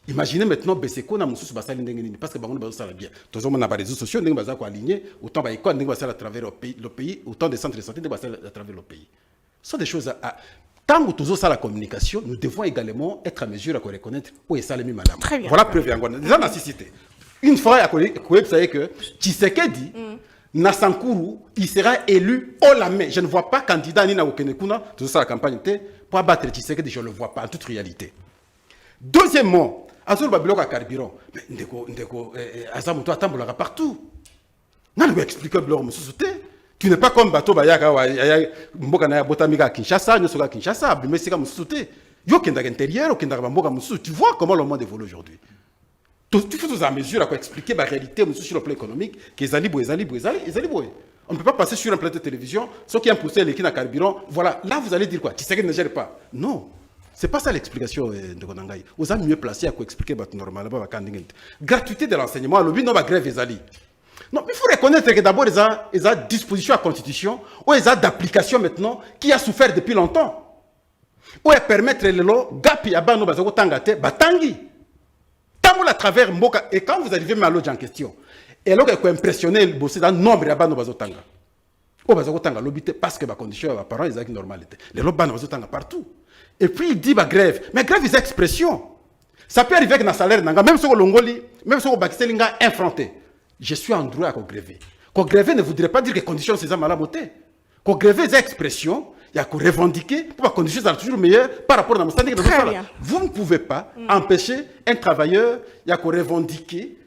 Imaginez maintenant Beseko na Moussous Basali Ndengenini, parce que Bangon Basala bien. Tous on a des réseaux sociaux, Ndengen Bazako aligné, autant Baïko, Ndengen Basala à travers le pays, autant des centres de santé, Ndengen Basala à travers le pays. Ce sont des choses à. Tant que tous ça la communication, nous devons également être à mesure à reconnaître où est Salemi Madame. Très bien. Voilà preuve. Déjà, on a cité. Une fois, vous savez que Tshisekedi, Nasankuru, il sera élu haut la main. Je ne vois pas candidat ni na Okenekuna, tout ça la campagne pour abattre Tshisekedi, je ne le vois pas en toute réalité. Deuxièmement, Azul Babilok à carburant. Mais Ndeko, Azamuto attend partout. On va expliquer Blor Moussouté. Tu n'es pas comme Bato Bayaka, Mbokana Botamika Kinshasa, Nyosoga Kinshasa, Bimesika Moussouté. Yo Kendak intérieur, Kendak Mboka Moussou. Tu vois comment le monde évolue aujourd'hui. Tu fais tous à mesure à expliquer la réalité sur le plan économique, que on ne peut pas passer sur un plateau de télévision, ceux qui ont poussé les qui n'a carburant, voilà, là vous allez dire quoi? Tu sais qu'il ne gère pas. Non, c'est pas ça l'explication de Konangaï. Vous êtes mieux placé à expliquer normalement. Gratuité de l'enseignement, le but non va grève les non, il faut reconnaître que d'abord ils ont disposition à la Constitution, ou ils ont d'application maintenant, qui a souffert depuis longtemps. Ou permettre les lots, gapi abano bazoko tangate, batangi. À travers Mboka, et quand vous arrivez à l'autre en question, et alors que impressionné le bossé dans nombre de bano bazotanga. Ou bazotanga l'obité parce que les conditions à parents ils normalité. Les lots bano bazotanga partout. Et puis il dit grève, mais grève c'est expression. Ça peut arriver avec un salaire nanga, même si on longoli, même si on bakiselinga infronté. Je suis en droit à gréver. Qu'on gréver ne voudrait pas dire que les conditions sont malamoté. Qu'on gréver c'est expression. Il y a qu'à revendiquer pour que les conditions soient toujours meilleures par rapport à notre standing. Vous ne pouvez pas empêcher un travailleur, il y a qu'à revendiquer,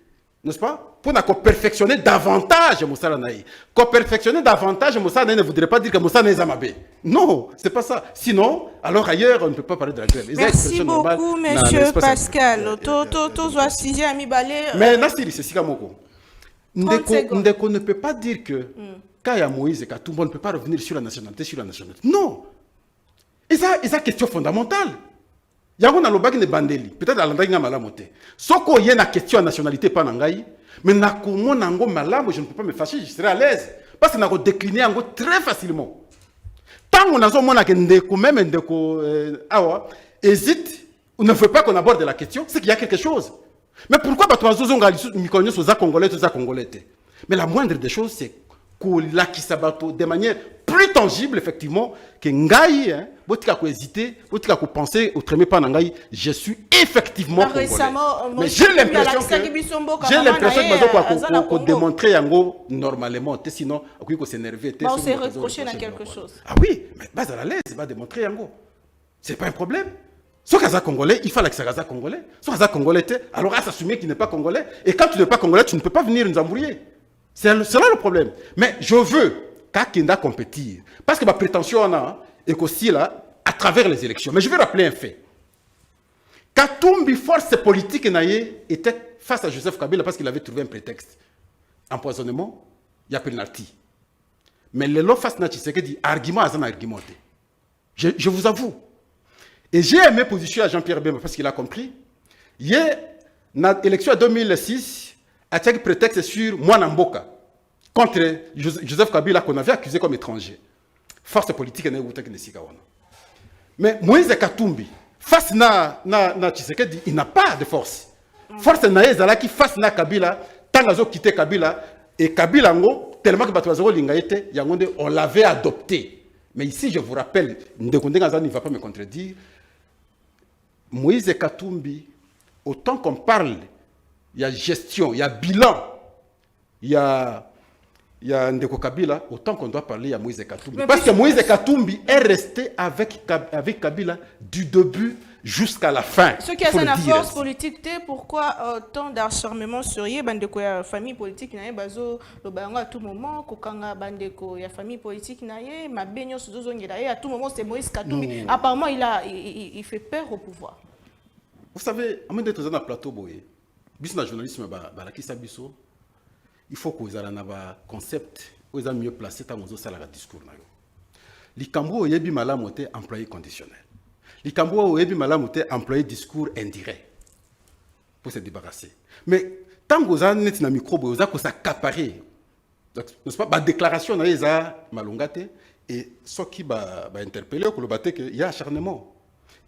n'est-ce pas, pour qu'on perfectionner davantage Moussala Naï. Qu'on perfectionner davantage Moussala Naï ne voudrait pas dire que Moussala Naï Zamabé. Non, c'est pas ça. Sinon, alors ailleurs, on ne peut pas parler de la grève. Merci beaucoup, monsieur Pascal. Tous voici, ami Balé. Mais Nassiri, c'est Sikamoko. Ndeko ne peut pas dire que quand il y a Moïse et tout le monde ne peut pas revenir sur la nationalité. Non. Et ça, c'est une question fondamentale. Il y a un lobby de Bandeli. Peut-être à l'endroit de Malamoté. Sauf qu'il y a une question de nationalité, pas n'angaï. Mais je ne peux pas me fâcher, je serai à l'aise. Parce que je peux décliner très facilement. Tant qu'on a un Ndeko, même Ndeko, hésite, ou ne veut pas qu'on aborde la question, c'est qu'il y a quelque chose. Mais pourquoi tu as dit Congolais? Mais la moindre des choses, c'est de manière plus tangible, effectivement, que Ngaï, botika ko hésiter, botika ko penser au premier pas nangai, je suis effectivement congolais. Mais j'ai l'impression que démontrer yango normalement, sinon akuyi ko s'énerver, on s'est reproché dans quelque chose. Ah oui, mais base à la l'aise, va démontrer yango. C'est pas un problème. Si Kaza congolais, il fallait que ça Kaza congolais. Si Kaza congolais, alors à s'assumer qu'il n'est pas congolais. Et quand tu n'es pas congolais, tu ne peux pas venir nous embrouiller. C'est là le problème. Mais je veux qu'Akinda compétir. Parce que ma prétention en a, et qu'aussi là, à travers les élections. Mais je vais rappeler un fait. Katumbi, force politique était face à Joseph Kabila parce qu'il avait trouvé un prétexte. Empoisonnement, il y a pénalty. Mais le lot face à Tshisekedi, argument à un argument. Je vous avoue. Et j'ai aimé position à Jean-Pierre Bemba parce qu'il a compris. Hier, dans l'élection en 2006, a tiré prétexte sur Mwanamboka contre Joseph Kabila qu'on avait accusé comme étranger. Force politique n'est pas de Sikawana. Mais Moïse Katumbi, face na Tshisekedi, il n'a pas de force. Force na Ezala qui face na Kabila, tant qu'ils ont quitté Kabila, et Kabila, tellement que Batouazoro Lingaïte, on l'avait adopté. Mais ici, je vous rappelle, Ndekonde Gazan ne va pas me contredire. Moïse Katumbi, autant qu'on parle, il y a gestion, il y a bilan, il y a Ndeko Kabila, autant qu'on doit parler, il y a Moïse Katumbi. Parce que Moïse Katumbi est resté avec Kabila du début jusqu'à la fin. Ce qui est une force politique, pourquoi tant d'acharnement sur Bandeko, la famille politique, il y a à tout moment, Kokanga Bandeko, la famille politique, il y a ma baignon sous à tout moment, c'est Moïse Katumbi. Apparemment, il fait peur au pouvoir. Vous savez, à moins d'être dans un plateau, le journalisme, il faut que vous ayez un concept, vous ayez mieux placé dans vos discours. Likambo yebi malamote employé conditionnel. Likambo yebi malamote employé discours indirect pour se débarrasser. Mais tant que vous avez un micro, vous avez s'accaparer. N'est-ce pas? La déclaration est malongate et ce qui va interpeller, il y a acharnement.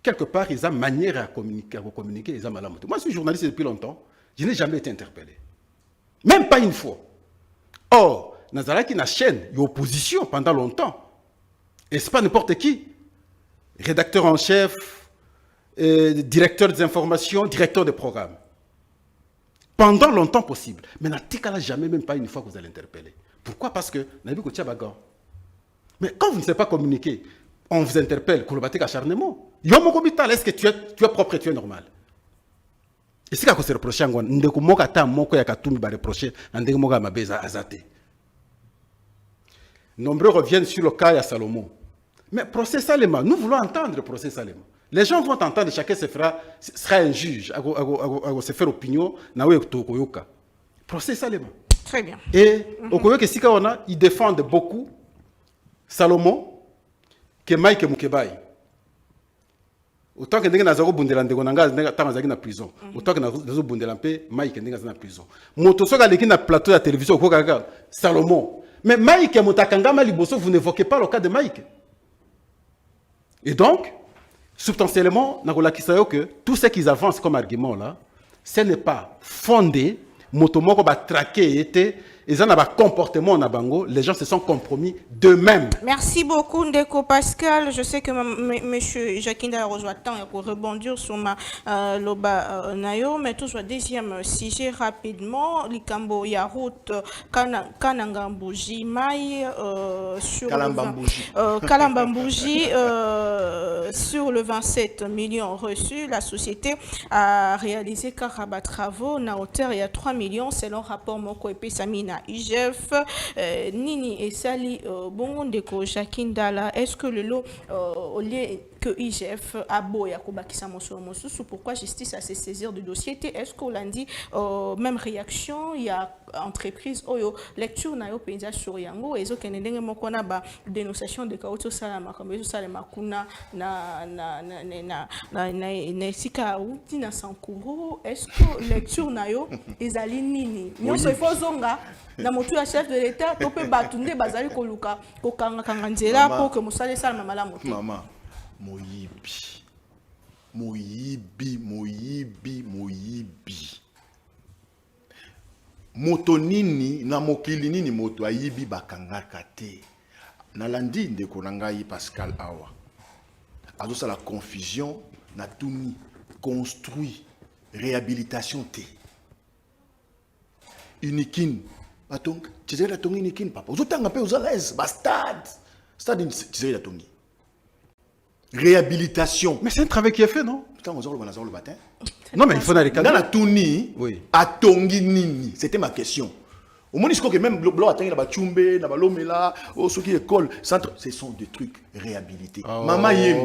Quelque part, ils ont manière à communiquer, ils ont malamote. Moi, je suis journaliste depuis longtemps, je n'ai jamais été interpellé. Même pas une fois. Or, Nazaraki na chaîne, il y a opposition pendant longtemps. Et ce n'est pas n'importe qui. Rédacteur en chef, directeur des informations, directeur des programmes. Pendant longtemps possible. Mais n'a jamais, même pas une fois que vous allez interpeller. Pourquoi? Parce que mais quand vous ne savez pas communiquer, on vous interpelle, Koulobatek acharnement. Est-ce que tu es propre et tu es normal? Et c'est ce qu'on se reproche. Nombreux reviennent sur le cas de Salomon. Mais procès Salema, nous voulons entendre le procès Salema. Les gens vont entendre, chacun sera un juge, se faire opinion, procès Salema. Très bien. Et au Koyoke Sikawana, ils défendent beaucoup Salomon que Mike Mukebai. Autant que nous avons bundé en prison. Autant que nous avons bundé Mike en prison. Motosoga qui na plateau de télévision Salomon. Mais Mike Motakangama Liboso, vous n'évoquez pas le cas de Mike. Et donc, substantiellement, que tout ce qu'ils avancent comme argument là, ce n'est pas fondé. Motomoko va traquer était. Ils ont un comportement na bango, les gens se sont compromis d'eux-mêmes. Merci beaucoup Ndeko Pascal. Je sais que monsieur Jakinda rejoint tant pour rebondir sur ma loba nayo, mais tout soit deuxième sujet rapidement. Likambo Yarout Kanangambouji Mai sur Kalambambouji sur le 27 millions reçus, la société a réalisé Karaba travaux na hauteur il y a 3 millions selon rapport Moko et Samina IGF, Nini et Sali Bongondeko Jakindala. Est-ce que le lot, au lieu que IGF a beau Yakobakisa Mosusu, pourquoi justice a se saisir du dossier? Est-ce qu'on l'a dit, même réaction, il y a entreprise, lecture na yo penja sur yango, et zo kenendenge mokona ba dénonciation de Kauto Salama, comme yo Salama Kuna na sika uti na Sankuru. Est-ce que lecture na yo ezali nini? Nyonso ifo zonga na motu ya chef de l'État to pe batunde bazali koluka kokanga kanga nzela pour que musale salama malamu. Maman, moyibi. Moto nini na mokili nini moto ayibi bakangaka te. Nalandi ndeko nangai Pascal Awa. azo ça la confusion na tuni construit réhabilitation T. Unikin batonga tizeli la tongi unikin papa ozotanga pe ozalaise ba stade tizeli la tongi réhabilitation. Mais c'est un travail qui est fait, non? Putain, on le matin. Non, mais il faut aller dans la tournie, oui. À Tongi Nini, c'était ma question. Au moins, que même blanc atteigne la Tchumbe, la Balomela, au ce qui école, centre, ce sont des trucs réhabilités. Oh. Maman Yem.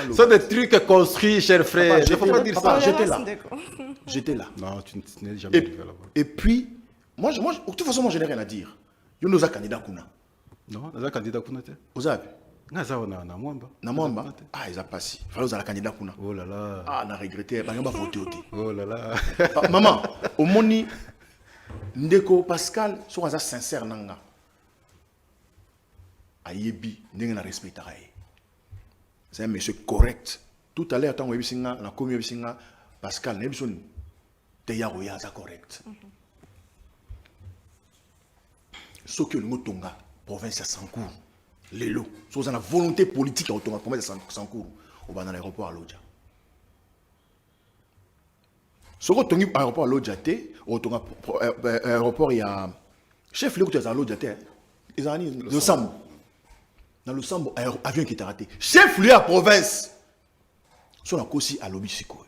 Ce sont des trucs construits, cher frère. Il ne faut pas dire ça. J'étais là. Non, tu n'es jamais arrivé là-bas. Et puis, moi, de toute façon, moi, je n'ai rien à dire. Il y a nos candidats Kuna. Non, nos candidats Kuna. Vous avez na Mwamba. Na Mwamba. Ah, ils ont passé. Il fallait aux candidats Kuna. Oh là là. Ah, on a regretté. On a voté. Oh là là. Maman, au moni, Ndeko Pascal, sont sincères nanga. Ayebi, n'enga respecte. C'est un monsieur correct. Tout à l'heure, tant que vous avez la communauté Pascal, n'est pas Teyaroya, c'est correct. Ce que nous avons province à Sankour, les lots, sur la volonté politique à la province à Sankour, on va dans l'aéroport à Lodja. Ce que nous avons l'aéroport à Lodja, l'aéroport, il y a chef lieu qui est à Lodja, ils ont le Sambo. Dans le Sambo, avion qui est raté. Chef lieu à province, son aussi à Lobisiko.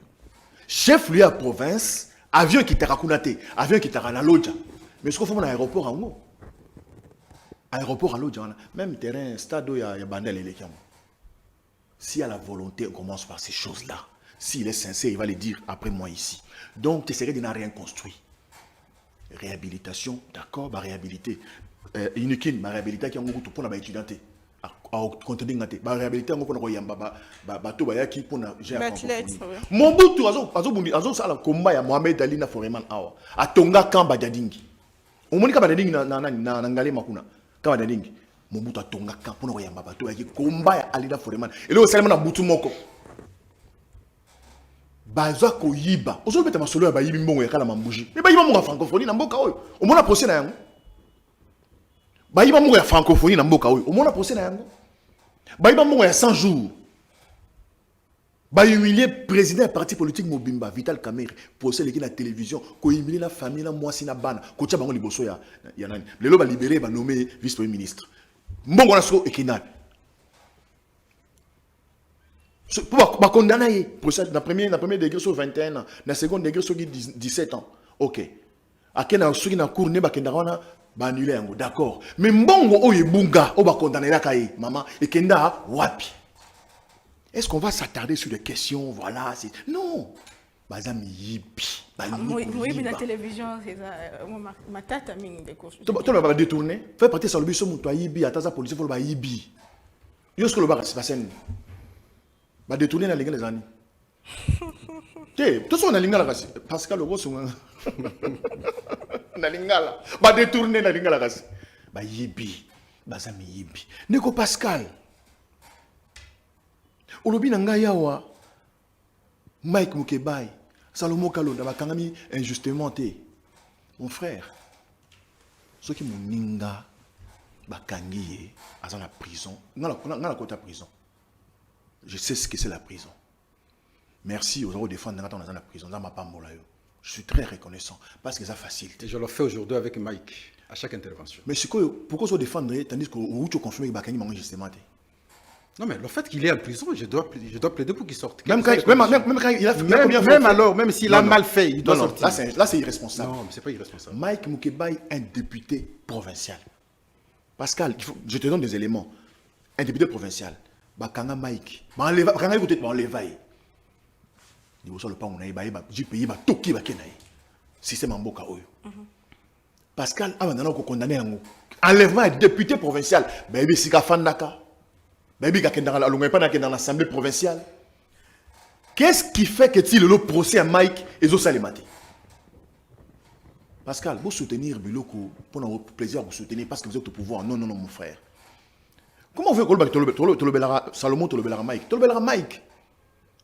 Chef lieu à province, avion qui est à Kunate, avion qui est à Lodja. Mais ce qu'on fait dans l'aéroport en haut, aéroport à Lodja, même terrain, stade où il y a Bandel et les Kiamou. S'il y a la volonté, on commence par ces choses-là. S'il est sincère, il va les dire après moi ici. Donc, tu serais de n'a rien construit. Réhabilitation, d'accord, ma réhabilité. Unikin, ma réhabilité qui est en gros pour la étudiante. Contenu ngate ba réhabilité ngo pour yamba ba to ba yaki pour na gérer mon butu azo sala komba ya Mohamed Ali na Foreman awa atonga kamba jadingi omoni kamba jadingi na ngale makuna kamba jadingi mon butu atonga kamba pour na yamba ba to yaki komba ya Ali na Foreman et le salama na butu moko baza ko yiba ozo beta masolo ya ba yibi mbongo ya kala mambuji mais ba yiba mo francophonie na mboka oyo omona procès na yango Baïba mou ya francophonie na mboka oyo. Omona procès na yango. Baïba mou ya 100 jours. Ba humilier président parti politique Mobimba Vital Kamerhe procès l'équipe la télévision ko humilier la famille la mwasi na bana ko tia bango liboso ya nani. Lelo ba libérer ba nommer vice premier ministre. Mbongo na so ekinal. Pour ba condamner procès na premier degré sur 21 ans, na second degré sur 17 ans. OK. Akena soki na cour ne ba kenda wana ba annulé yango d'accord mais mbongo oye bunga o ba condamner la kai maman et kenda wapi. Est-ce qu'on va s'attarder sur des questions voilà c'est non bazami yibi oui la télévision c'est ça ma tata mingi de course tu vas détourner faire partir sur le biso mon toi yibi ataza police faut ba yibi yo ce que le bar c'est pas scène ba détourner na les années tout ça on a lingala kasi Pascal le boss na lingala ba détourner na lingala kasi ba yibi bazami yibi Ndeko Pascal olobi na ngai yawa Mike Mukebai Salomon Kalonda bakangami injustement te mon frère ceux qui moninga bakangi à la prison ngala kota prison je sais ce que c'est la prison. Merci aux gens qui défendent dans la prison. Je suis très reconnaissant parce que ça facilite. Et je le fais aujourd'hui avec Mike à chaque intervention. Mais pourquoi se défendre tandis que vous confirmez que Bakani mange justement? Non mais le fait qu'il est en prison, je dois plaider pour qu'il sorte. Même quand il a fait même alors, même s'il a mal fait, il doit sortir. Là c'est irresponsable. Non, mais c'est pas irresponsable. Mike Mukebai, un député provincial. Pascal, je te donne des éléments. Un député provincial. Bakanga Mike. Bakanga écoutez, enlevaille. Il faut le pas on a JPI ba toki ba kenaï. Système mboka oyo. Pascal a maintenant condamné yango. Enlèvement de député provincial. Baby sika fandaka. Baby ka kenda la longa pas dans l'assemblée provinciale. Qu'est-ce qui fait que tu le procès à Mike et zo salemate? Pascal, vous soutenir Biloko pour notre plaisir vous soutenir parce que vous êtes au pouvoir. Non mon frère. Comment vous voulez que Salomon te le Mike? Te le Mike.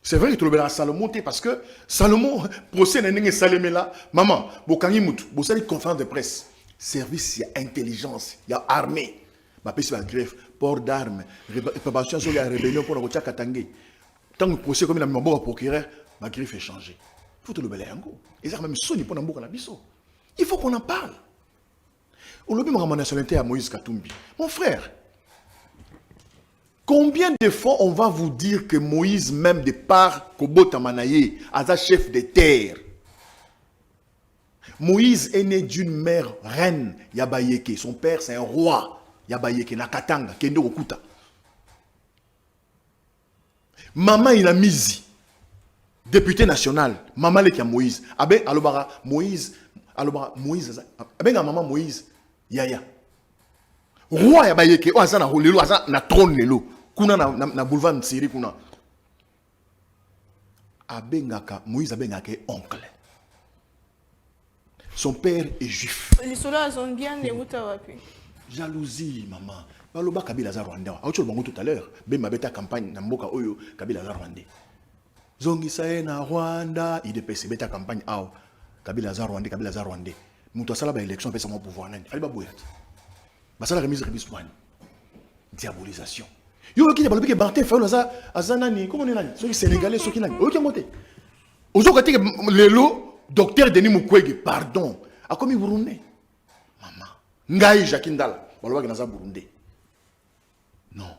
C'est vrai que tu le Salomon parce que Salomon procès n'est Salemé là. Maman, Bokangi Moutou, vous avez une conférence de presse. Service, il y a intelligence, il y a armée. Ma peste la greffe port d'armes, préparation sur la rébellion pour le Katangé. Tant que le procès comme il a mis un bon procureur, ma griffe est changée. Il faut te le balayer en go. Et ça même sonné pour n'importe quel. Il faut qu'on en parle. On l'a vu ma nationalité à Moïse Katumbi. Mon frère, combien de fois on va vous dire que Moïse, même de par Kobo Tamanaye, a chef de terre. Moïse est né d'une mère reine, Yabayeke. Son père, c'est un roi, Yabayeke, Nakatanga, Kendo Okuta. Maman, il a mis député national. Maman, il a Moïse. Abe, alobara, Moïse, abe, maman, Moïse, Yaya. Roi, Yabayeke, o azana lelo, azana na trône lelo. Kuna na boulevard Nsiri, kuna. Abe, Moïse, abe, oncle. Son père est juif. Les soldats ont bien les Moutawapi. Jalousie, maman. Baloba Kabila za Rwanda. Autre bango tout à l'heure. Ben mabeta campagne na mboka oyo Kabila za Rwanda. Zongi sae na Rwanda, IDPC beta campagne ao. Kabila za Rwanda, Kabila za Rwanda. Muto sala ba élection pesa mo pouvoir nani. Fali ba boyat. Basala remise rebiswani. Diabolisation. Yo ki balobi ke Martin Fayulu za azanani, comment on est nani? Soki sénégalais, soki nani. Oyo ki moté. Ozo kati lelo Docteur Denis Mukwege, pardon. A comme Burundi. Maman. Ngai Jakindala. Baloba Gnaza Burundi. Non.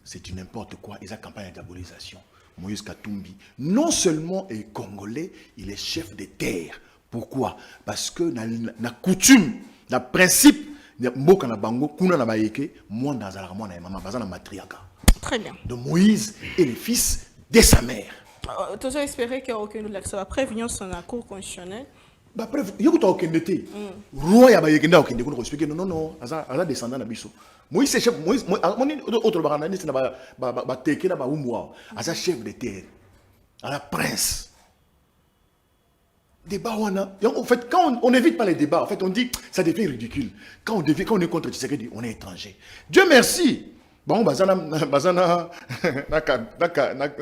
C'est du n'importe quoi. Ils ont campagne de diabolisation. Moïse Katumbi, non seulement est congolais, il est chef de terre. Pourquoi? Parce que na coutume, na principe, mboka na bango, kuna na bayeke, moi na zalaka moi na maman, bazana matriaka. Très bien. De Moïse est le fils de sa mère. Tu as espéré qu'il n'y a aucun doute là-dessus. Après, venir sur la cour constitutionnelle. Après, il y a aucun doute. Roi, il y a aucun doute. Expliquer non, à descendant de Bissau. Moïse, c'est chef. Moïse, autre baraniste, n'a teke na ba umwa. À chef de terre. À la prince. Débat, en fait, quand on n'évite pas les débats, en fait, on dit ça devient ridicule. Quand on est contre Tshisekedi, on est étranger. Dieu merci. Bon, bazana na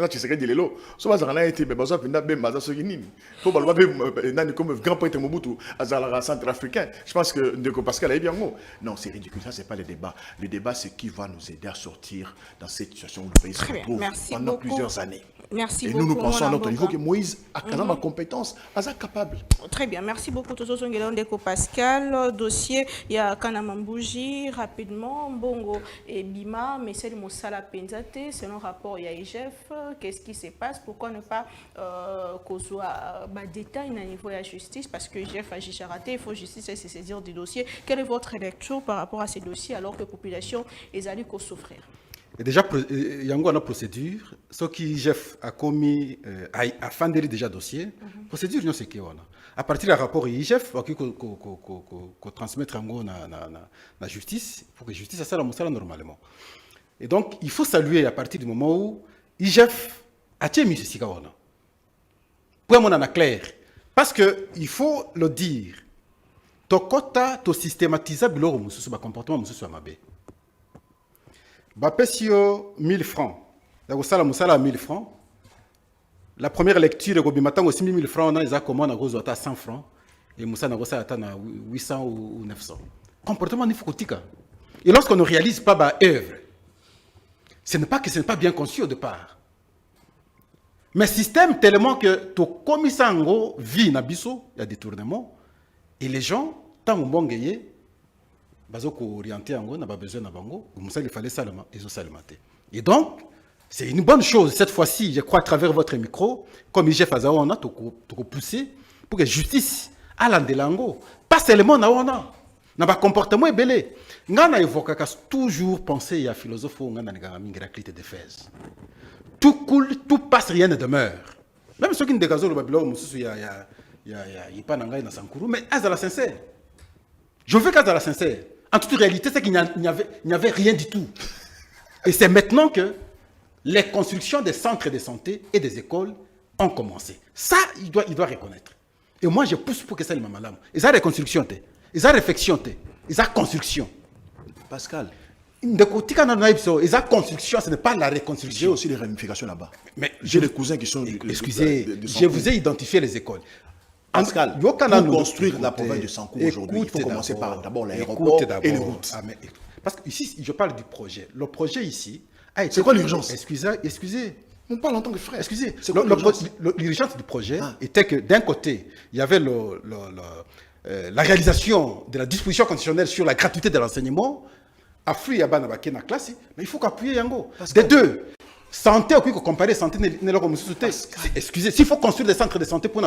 Tshisekedi lelo. So bazana été baza pinda be baza so nini. Faut balba be nani comme grand prêtre Mobutu azala centrafricain. Je pense que Ndeko Pascal est bien mot. Non, c'est ridicule, ça c'est pas le débat. Le débat c'est qui va nous aider à sortir dans cette situation où le pays se retrouve pendant plusieurs années. Merci et beaucoup. Nous pensons à notre niveau que Moïse a quand même compétence, a capable. Très bien, merci beaucoup Toto Songela Ndeko Pascal. Dossier, il y a Kanamambouji, rapidement, Bongo et Bima, mais c'est le Moussala Penzate, c'est un rapport IGF. Qu'est-ce qui se passe? Pourquoi ne pas qu'on soit détail au niveau de la justice? Parce que IGF a juste raté, il faut justice se saisir du dossier. Quelle est votre lecture par rapport à ces dossiers alors que la population est allée qu'au souffrir? Et déjà, il y a une procédure. Ce qui IGF a commis, a fondé déjà dossier. Procédure, c'est qui on a. À partir du rapport IGF, qu'on transmettre la justice, pour que la justice ça la normalement. Et donc, il faut saluer à partir du moment où IGF a mis ceci qu'on a. Pour moi, on a clair. Parce qu'il faut le dire. Tokota, to systématisable, le comportement, monsieur Amabe. Bapesio 1000 francs. La 1000 francs. La première lecture, il aussi 1000 francs, on a les commandes à 100 francs. Et Moussa n'a pas 800 ou 900. Comportement nifokotika. Et lorsqu'on ne réalise pas ma œuvre, ce n'est pas bien conçu au départ. Mais système tellement que ton commissaire vit na biso, il y a des tournements. Et les gens, tant qu'on bon orienté en n'a pas besoin de bango, il fallait seulement et donc c'est une bonne chose cette fois-ci, je crois à travers votre micro, comme IGF Azao on a tout poussé pour que justice à l'andelango, pas seulement na on a pas comportement belé. Ngana évoque toujours penser à philosophe ou ngana ngara clé de Fès. Tout coule, tout passe, rien ne demeure. Même ceux qui ne dégagent le babylone, il y a pas n'angaï na sankuru, mais à la sincère. Je veux qu'à la sincère. En toute réalité, c'est qu'il n'y avait rien du tout. Et c'est maintenant que les constructions des centres de santé et des écoles ont commencé. Ça, il doit reconnaître. Et moi, je pousse pour que ça soit malade. Et ça, reconstruction, et ça, réflexion, et ça, construction. Pascal, la construction, ce n'est pas la reconstruction. j'ai aussi des ramifications là-bas. Mais j'ai des cousins qui sont... Excusez, je vous ai identifié les écoles. Pascal, pour construire la province de Sankou aujourd'hui, il faut commencer par d'abord l'aéroport et les routes. Parce que ici, je parle du projet. Le projet ici a été... C'est quoi l'urgence? Excusez. On parle en tant que frère. Excusez. C'est quoi l'urgence? L'urgence du projet était que d'un côté, il y avait la réalisation de la disposition constitutionnelle sur la gratuité de l'enseignement. À fruit, à la classe, mais il faut qu'appuyer Yango. Des deux. Santé, au comparer santé, excusez, s'il faut construire des centres de santé pour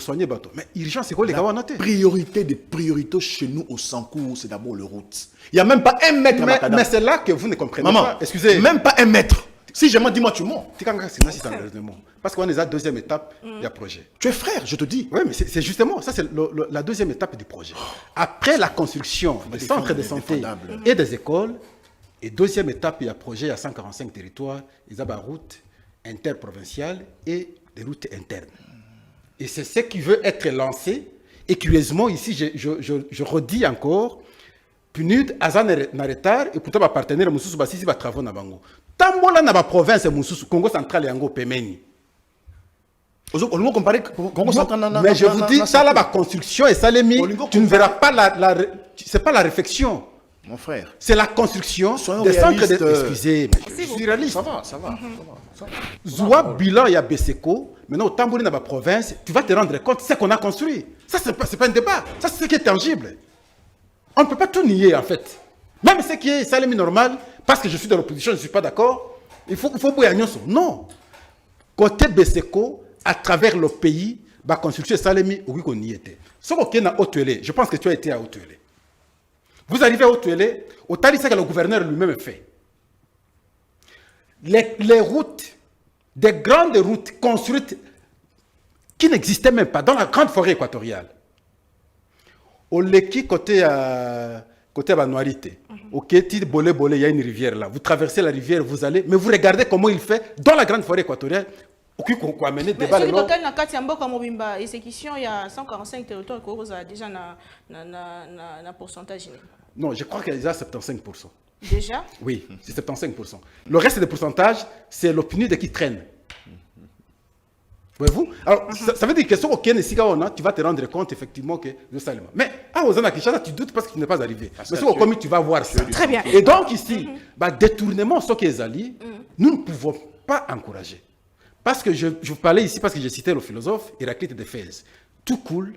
soigner bateau. Mais urgence, c'est quoi les gars? Priorité des priorités chez nous au Sankou, c'est d'abord le route. Il n'y a même pas un mètre à Makadam. Mais c'est là que vous ne comprenez Maman, pas. Excusez. Même pas un mètre. Si je m'en dis, moi, tu mens. Parce qu'on est à la deuxième étape du projet. Tu es frère, je te dis. Oui, mais c'est justement, ça c'est la deuxième étape du projet. Après la construction des centres de santé et des écoles, et deuxième étape, il y a un projet à 145 territoires, il y a des routes interprovinciales et des routes internes. Et c'est ce qui veut être lancé. Et curieusement, ici, je redis encore, PNUD, Azan Naretar, et pourtant, ma partenaire, Moussous Bassisi, va travailler dans Bango. Tambola na ba province Moussous, Congo central et Ango Pemeni. Mais je vous dis, ça là, la construction et ça les mis, tu ne verras pas c'est pas la réflexion. Mon frère. C'est la construction des centres de... Excusez, mais je suis réaliste. Ça va. Zoua, bilan, il y a Beseko. Maintenant, au Tambouri, dans la province, tu vas te rendre compte de ce qu'on a construit. Ça, c'est pas un débat. Ça, c'est ce qui est tangible. On ne peut pas tout nier, en fait. Même ce qui est salami normal, parce que je suis dans l'opposition, je ne suis pas d'accord, il faut bouillir. Non. Côté Beseko, à travers le pays, la construction de salami, oui, qu'on y était. Ce qu'on a à Haute-Tuélé, je pense que tu as été à Haute-Tuélé. Vous arrivez à Haute-Tuélé, au tali, c'est que le gouverneur lui-même fait. Les routes, des grandes routes construites qui n'existaient même pas dans la grande forêt équatoriale. Au Leki, côté Banoirité, au Kéti, Bolé, il y a une rivière là. Vous traversez la rivière, vous allez, mais vous regardez comment il fait dans la grande forêt équatoriale. Mais sur le total, il y a 145 territoires qui ont déjà un pourcentage. Non, je crois qu'il y a déjà 75%. Déjà? Oui, c'est 75%. Le reste des pourcentages, c'est l'opinion de qui traîne. Voyez-vous? Alors, ça veut dire que tu vas te rendre compte effectivement que je salue. Mais à Ozana Kishasa, tu doutes parce que tu n'es pas arrivé. Mais sur le tu vas voir ça. Très bien. Et donc ici, détournement, ce qui est Ali, nous ne pouvons pas encourager. Parce que je vous parlais ici, parce que j'ai cité le philosophe Héraclite d'Éphèse. Tout coule,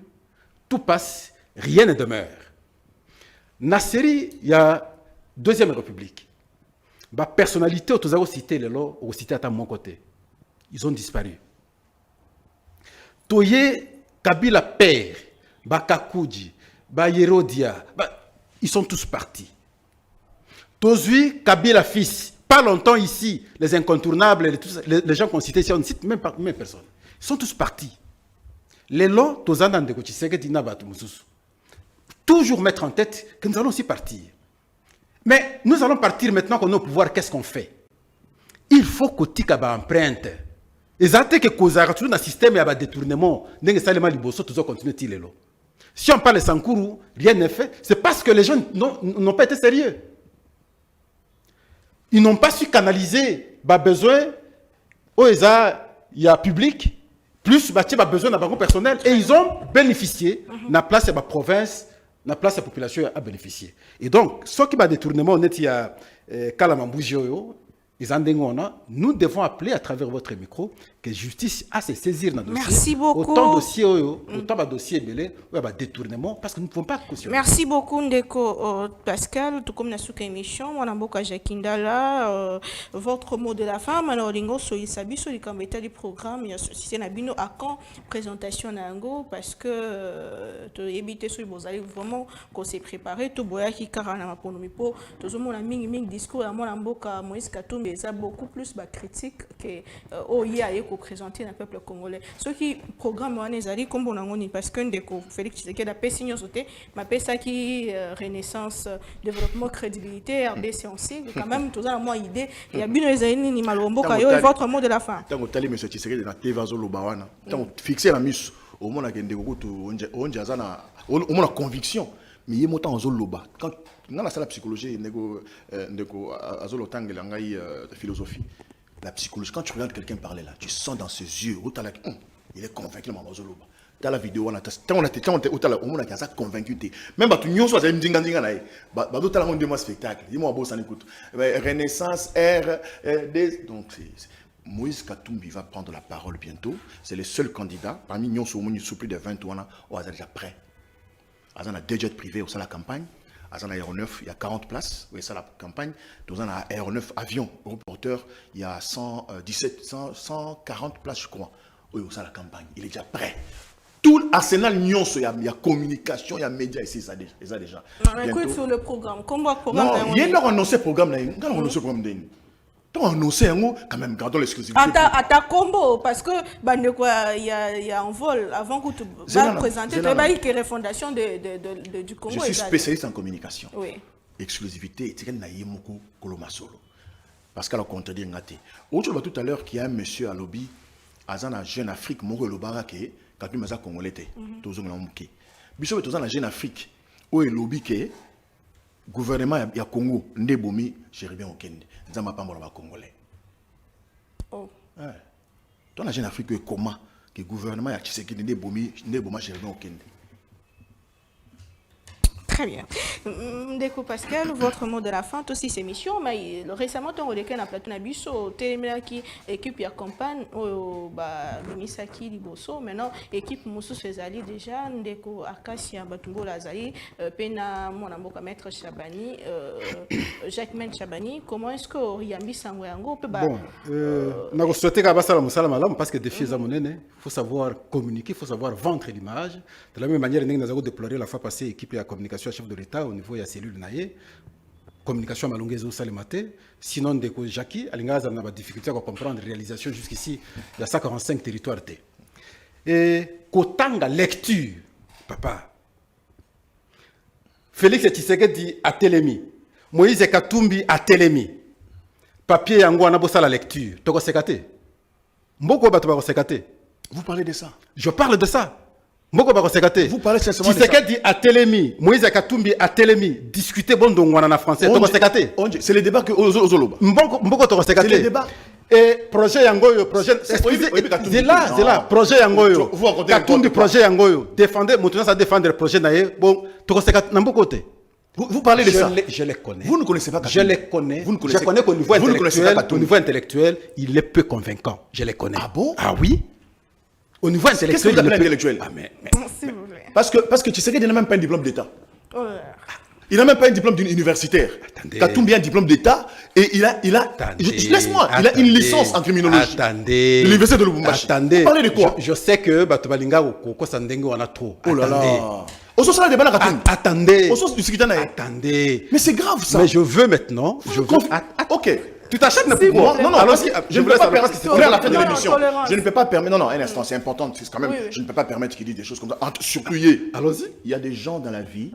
tout passe, rien ne demeure. Nasseri, il y a Deuxième République. La personnalité, tu as cité les lois, ou cité à mon côté. Ils ont disparu. Toye, Kabila père, Bakakoudji, Yerodia, ils sont tous partis. Tozui, Kabila fils, pas longtemps ici, les incontournables, les gens qu'on citait ici, on ne cite même personne. Ils sont tous partis. Les lois, Tozana de Kotiseke, Dinabatu Moussous. Toujours mettre en tête que nous allons aussi partir. Mais nous allons partir maintenant qu'on est au pouvoir, qu'est-ce qu'on fait? Il faut que Tikaba emprunte. Et ça que Kozara, tout le système et le détournement, si on parle de Sankourou, rien n'est fait. C'est parce que les gens n'ont pas été sérieux. Ils n'ont pas su canaliser les besoins. Il y a public, plus il besoin d'un personnel. Et ils ont bénéficié de la place de la province, de la place de la population a bénéficié. Et donc, ce qui va détournement, il y a Kalamamboujo. Nous devons appeler à travers votre micro que justice a se saisir dans le dossier. Merci beaucoup. Autant de dossiers belés, détournement, parce que nous ne pouvons pas cautionner. Merci beaucoup, Ndeko Pascal. Tout comme dans émission, moi, Namboka Jakindala, votre mot de la fin, Manoringo, Soyisabi, sur le du programme, il y a société Nabino à quand présentation Nango, parce que tu éviter sur vous allez vraiment qu'on s'est préparé, tout boya qui carana pour nous, pour tout le monde a mis un discours à moi, Namboka, Moïse Katumbi. Ça beaucoup plus de critiques que OIA a présenté dans le peuple congolais. Ce qui programme comme on parce que Félix Tshisekedi a fait signe sauté, ma ça qui renaissance, développement, crédibilité, RDC aussi, quand même tout ça moi idée. Il y a bien les aînés ni malombo kayo et votre mot de la fin. Tant que tali monsieur Tshisekedi na tevazo lobawana, tant fixer la mus au monde a gende ko to onja zana au monde a conviction. Mais il y a montant en zoloba. Quand dans la salle de psychologie, philosophie, la psychologie, quand tu regardes quelqu'un parler là, tu sens dans ses yeux, il est convaincu de zoloba. dans la vidéo on a convaincu même bah tout soit un spectacle dis-moi bon ça écoute Renaissance R donc Moïse Katumbi va prendre la parole bientôt. C'est le seul candidat parmi nous sous plus de 20 ans on est déjà prêt. On a deux jets privés au sein de la campagne. On a aéronef, il y a 40 places. Oui, ça la campagne. On a aéronef avion reporter, il y a 140 places je crois. Oui, au sein de la campagne. Il est déjà prêt. Tout l'arsenal il y a communication, il y a médias ici, ça déjà. Non, écoute sur le programme. Comment programme? Non, il y a annoncé le programme. Tant annoncé quand même, gardons l'exclusivité. À ta combo, parce que il y a un vol avant que tu vas présenter la refondation du Congo. Je suis spécialiste en communication. Oui. Exclusivité, c'est Naïmoko Kolomasolo. Parce qu'elle a contredit Ngate. Autre tout à l'heure qu'il y a un monsieur à lobby, Azana Jeune Afrique, Moro Lobarake, quand tu m'as congolais, tous les Mouké. Bissot est dans la Jeune Afrique, où est lobby qui gouvernement ya Congo ndebomi Chéribien Okende nzamba pamba ba congolais. Oh. Ouais. Dans la Jeune Afrique comment que gouvernement ya Tshisekedi ndebomi Chéribien Okende. Très bien. Ndeko Pascal, votre mot de la fin, aussi ces missions, mais récemment, on a eu un plateau Nabiso, Téléméaki, équipe ya campagne, Minisaki, Liboso, maintenant, équipe Moussou Fezali déjà, Ndeko Akasia, Batumbo Lazali, Pena Monamboka Maître Chabani, Jacques Men Chabani, comment est-ce que Riambi Sangouyango peut bon, on a souhaité qu'à Bassala Moussala Malam, parce que des filles à mon il faut savoir communiquer, il faut savoir vendre l'image. De la même manière, nous avons déploré la fois passée, équipe à communication chef de l'État au niveau de la cellule naïe communication à malonguez au salématé sinon de Jackie Alingaza n'a pas de difficulté à comprendre la réalisation jusqu'ici il y a 145 territoires et kotanga lecture papa Félix Tshisekedi a Télémi Moïse Katumbi a Télémi papier yango na bossa la lecture toko sekate mboko bato ba sekate Vous parlez de ça? Je parle de ça. Vous parlez sincèrement de ça. Tshisekedi a Télémi, Moïse Katumbi a Télémi, discuter bon en français. C'est le débat que Ozoloba. C'est le débat. Et projet Yangoyo, projet. C'est là, projet Yangoyo. Katumbi projet Yangoyo. Défendez, maintenant ça défendre le projet Naye. Bon, vous parlez de ça. Je les connais. Vous ne connaissez pas Katumbi. Je les connais. Je connais qu'au niveau intellectuel, il est peu convaincant. Je les connais. Ah bon? Ah oui. Au niveau intellectuel. Qu'est-ce que vous appelez intellectuel? S'il vous plaît. Parce que tu sais qu'il n'a même pas un diplôme d'État. Oh. Il n'a même pas un diplôme universitaire. Katumbi a un diplôme d'État et laisse-moi, il a une licence en criminologie. Attendez. De l'université de Lubumbashi. Attendez. Vous parlez de quoi? Je sais que Batobalinga ou Kosandengo on a trop. Oh là là. Attendez. Attendez. Mais c'est grave ça. Mais je veux maintenant. Ok. Tu t'achètes n'importe quoi. Non, allons-y. Je ne peux pas permettre. C'est à la fin de l'émission. Je ne peux pas permettre. Non, un instant, c'est important. C'est quand même. Je ne peux pas permettre qu'il dise des choses comme ça. Surtout, allons-y. Il y a des gens dans la vie,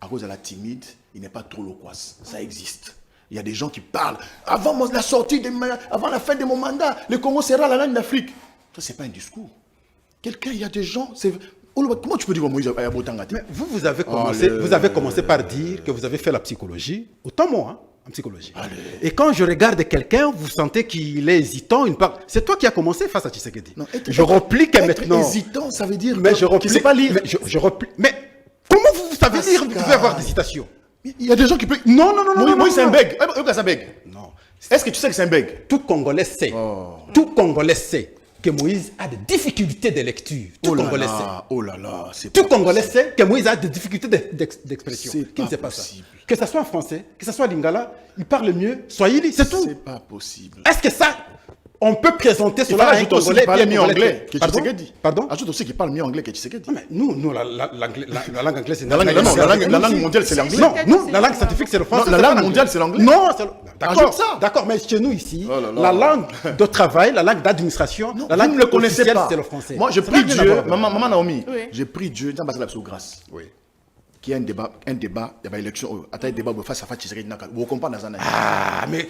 à cause de la timide, il n'est pas trop loquace. Ça existe. Il y a des gens qui parlent. Avant la sortie, avant la fin de mon mandat, le Congo sera la langue d'Afrique. Ça, c'est pas un discours. Il y a des gens. Comment tu peux dire Moïse Ayabotangati? Mais vous avez commencé par dire que vous avez fait la psychologie. Autant moi, en psychologie. Allez. Et quand je regarde quelqu'un, vous sentez qu'il est hésitant. C'est toi qui as commencé face à Tshisekedi. Je replique maintenant. Hésitant, ça veut dire mais je replique. Tu sais pas lire. Je replique. Mais comment vous savez lire? Vous pouvez avoir des citations. Il y a des gens qui peuvent. Non. Moïse, c'est un bègue. C'est un bègue. Non. Est-ce que tu sais que c'est un bègue? Tout Congolais sait. Tout Congolais sait que Moïse a des difficultés de lecture. Tout Congolais sait. Oh là là, tout Congolais sait que Moïse a des difficultés d'expression. Qui ne sait pas ça? Que ce soit en français, que ce soit en lingala, il parle mieux. Soyez-y, c'est tout. C'est pas possible. Est-ce que ça, on peut présenter cela à un Congolais qui parle mieux anglais que Tshisekedi? Pardon? Ajoute aussi qu'il parle mieux anglais que Tshisekedi. Mais nous, la langue anglaise, c'est la langue mondiale, c'est l'anglais. Non, nous, la langue scientifique, c'est le français. La langue mondiale, c'est l'anglais. Non, d'accord, mais chez nous ici, la langue de travail, la langue d'administration, la langue ne connaissez pas, c'est le français. Moi, je prie Dieu, maman Naomi, j'ai prié Dieu, dans la grâce. Oui. Qu'il y a un débat, il y a une élection, un débat face à face Tshisekedi Naka. Vous comprenez dans Ah, mais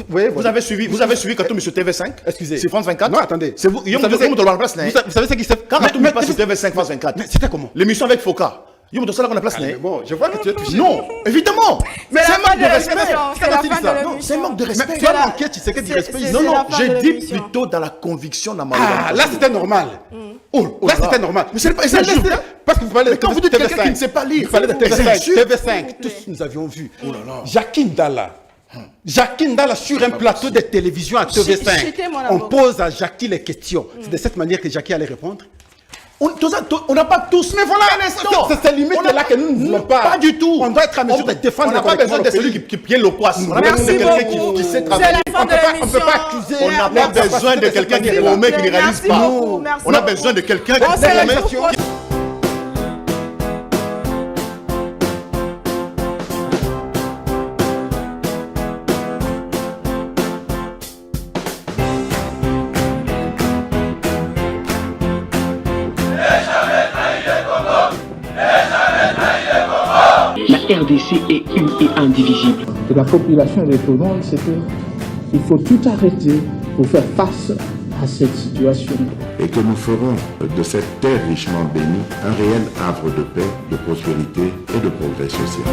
vous avez suivi Katumbi sur TV5. Excusez. C'est France 24. Non, attendez. Vous savez ce qui se fait quand quand Katumbi passe sur TV5 France 24. Mais c'était comment? L'émission avec Foka. Yo, on la place. Bon, je vois que tu es touché. Non, évidemment. Mais c'est un manque de respect. C'est la fin de l'émission. C'est un manque de respect. Mais tu as manqué, tu sais que du respect. Non, non, la fin j'ai de dit l'émission. plutôt dans la conviction de ma Ah, là c'était normal. Oh, là c'était normal. Mais c'est pas ça. Parce que vous parlez de quand vous dites quelqu'un qui ne sait pas lire, vous parlez de c'est TV5, insulte. TV5, tous nous avions vu. Jacqueline Dalla. Jacqueline Dalla sur un plateau de télévision à TV5. Citez-moi On d'abord. pose à Jackie les questions. C'est de cette manière que Jackie allait répondre. On n'a pas tous. Mais voilà, C'est ces limites-là que nous ne voulons pas. Pas du tout. On doit être à mesure de défendre On n'a pas besoin de celui qui pied le poisson. On a besoin de quelqu'un qui sait travailler. C'est la fin de On ne peut pas l'émission. accuser. On n'a pas besoin de quelqu'un qui est formé, qui ne réalise Merci pas. beaucoup, merci On a beaucoup. besoin de quelqu'un On qui se est formé. retrouve La RDC est une et indivisible. De la population de tout le monde, c'est qu'il faut tout arrêter pour faire face à cette situation. Et que nous ferons de cette terre richement bénie un réel havre de paix, de prospérité et de progrès social.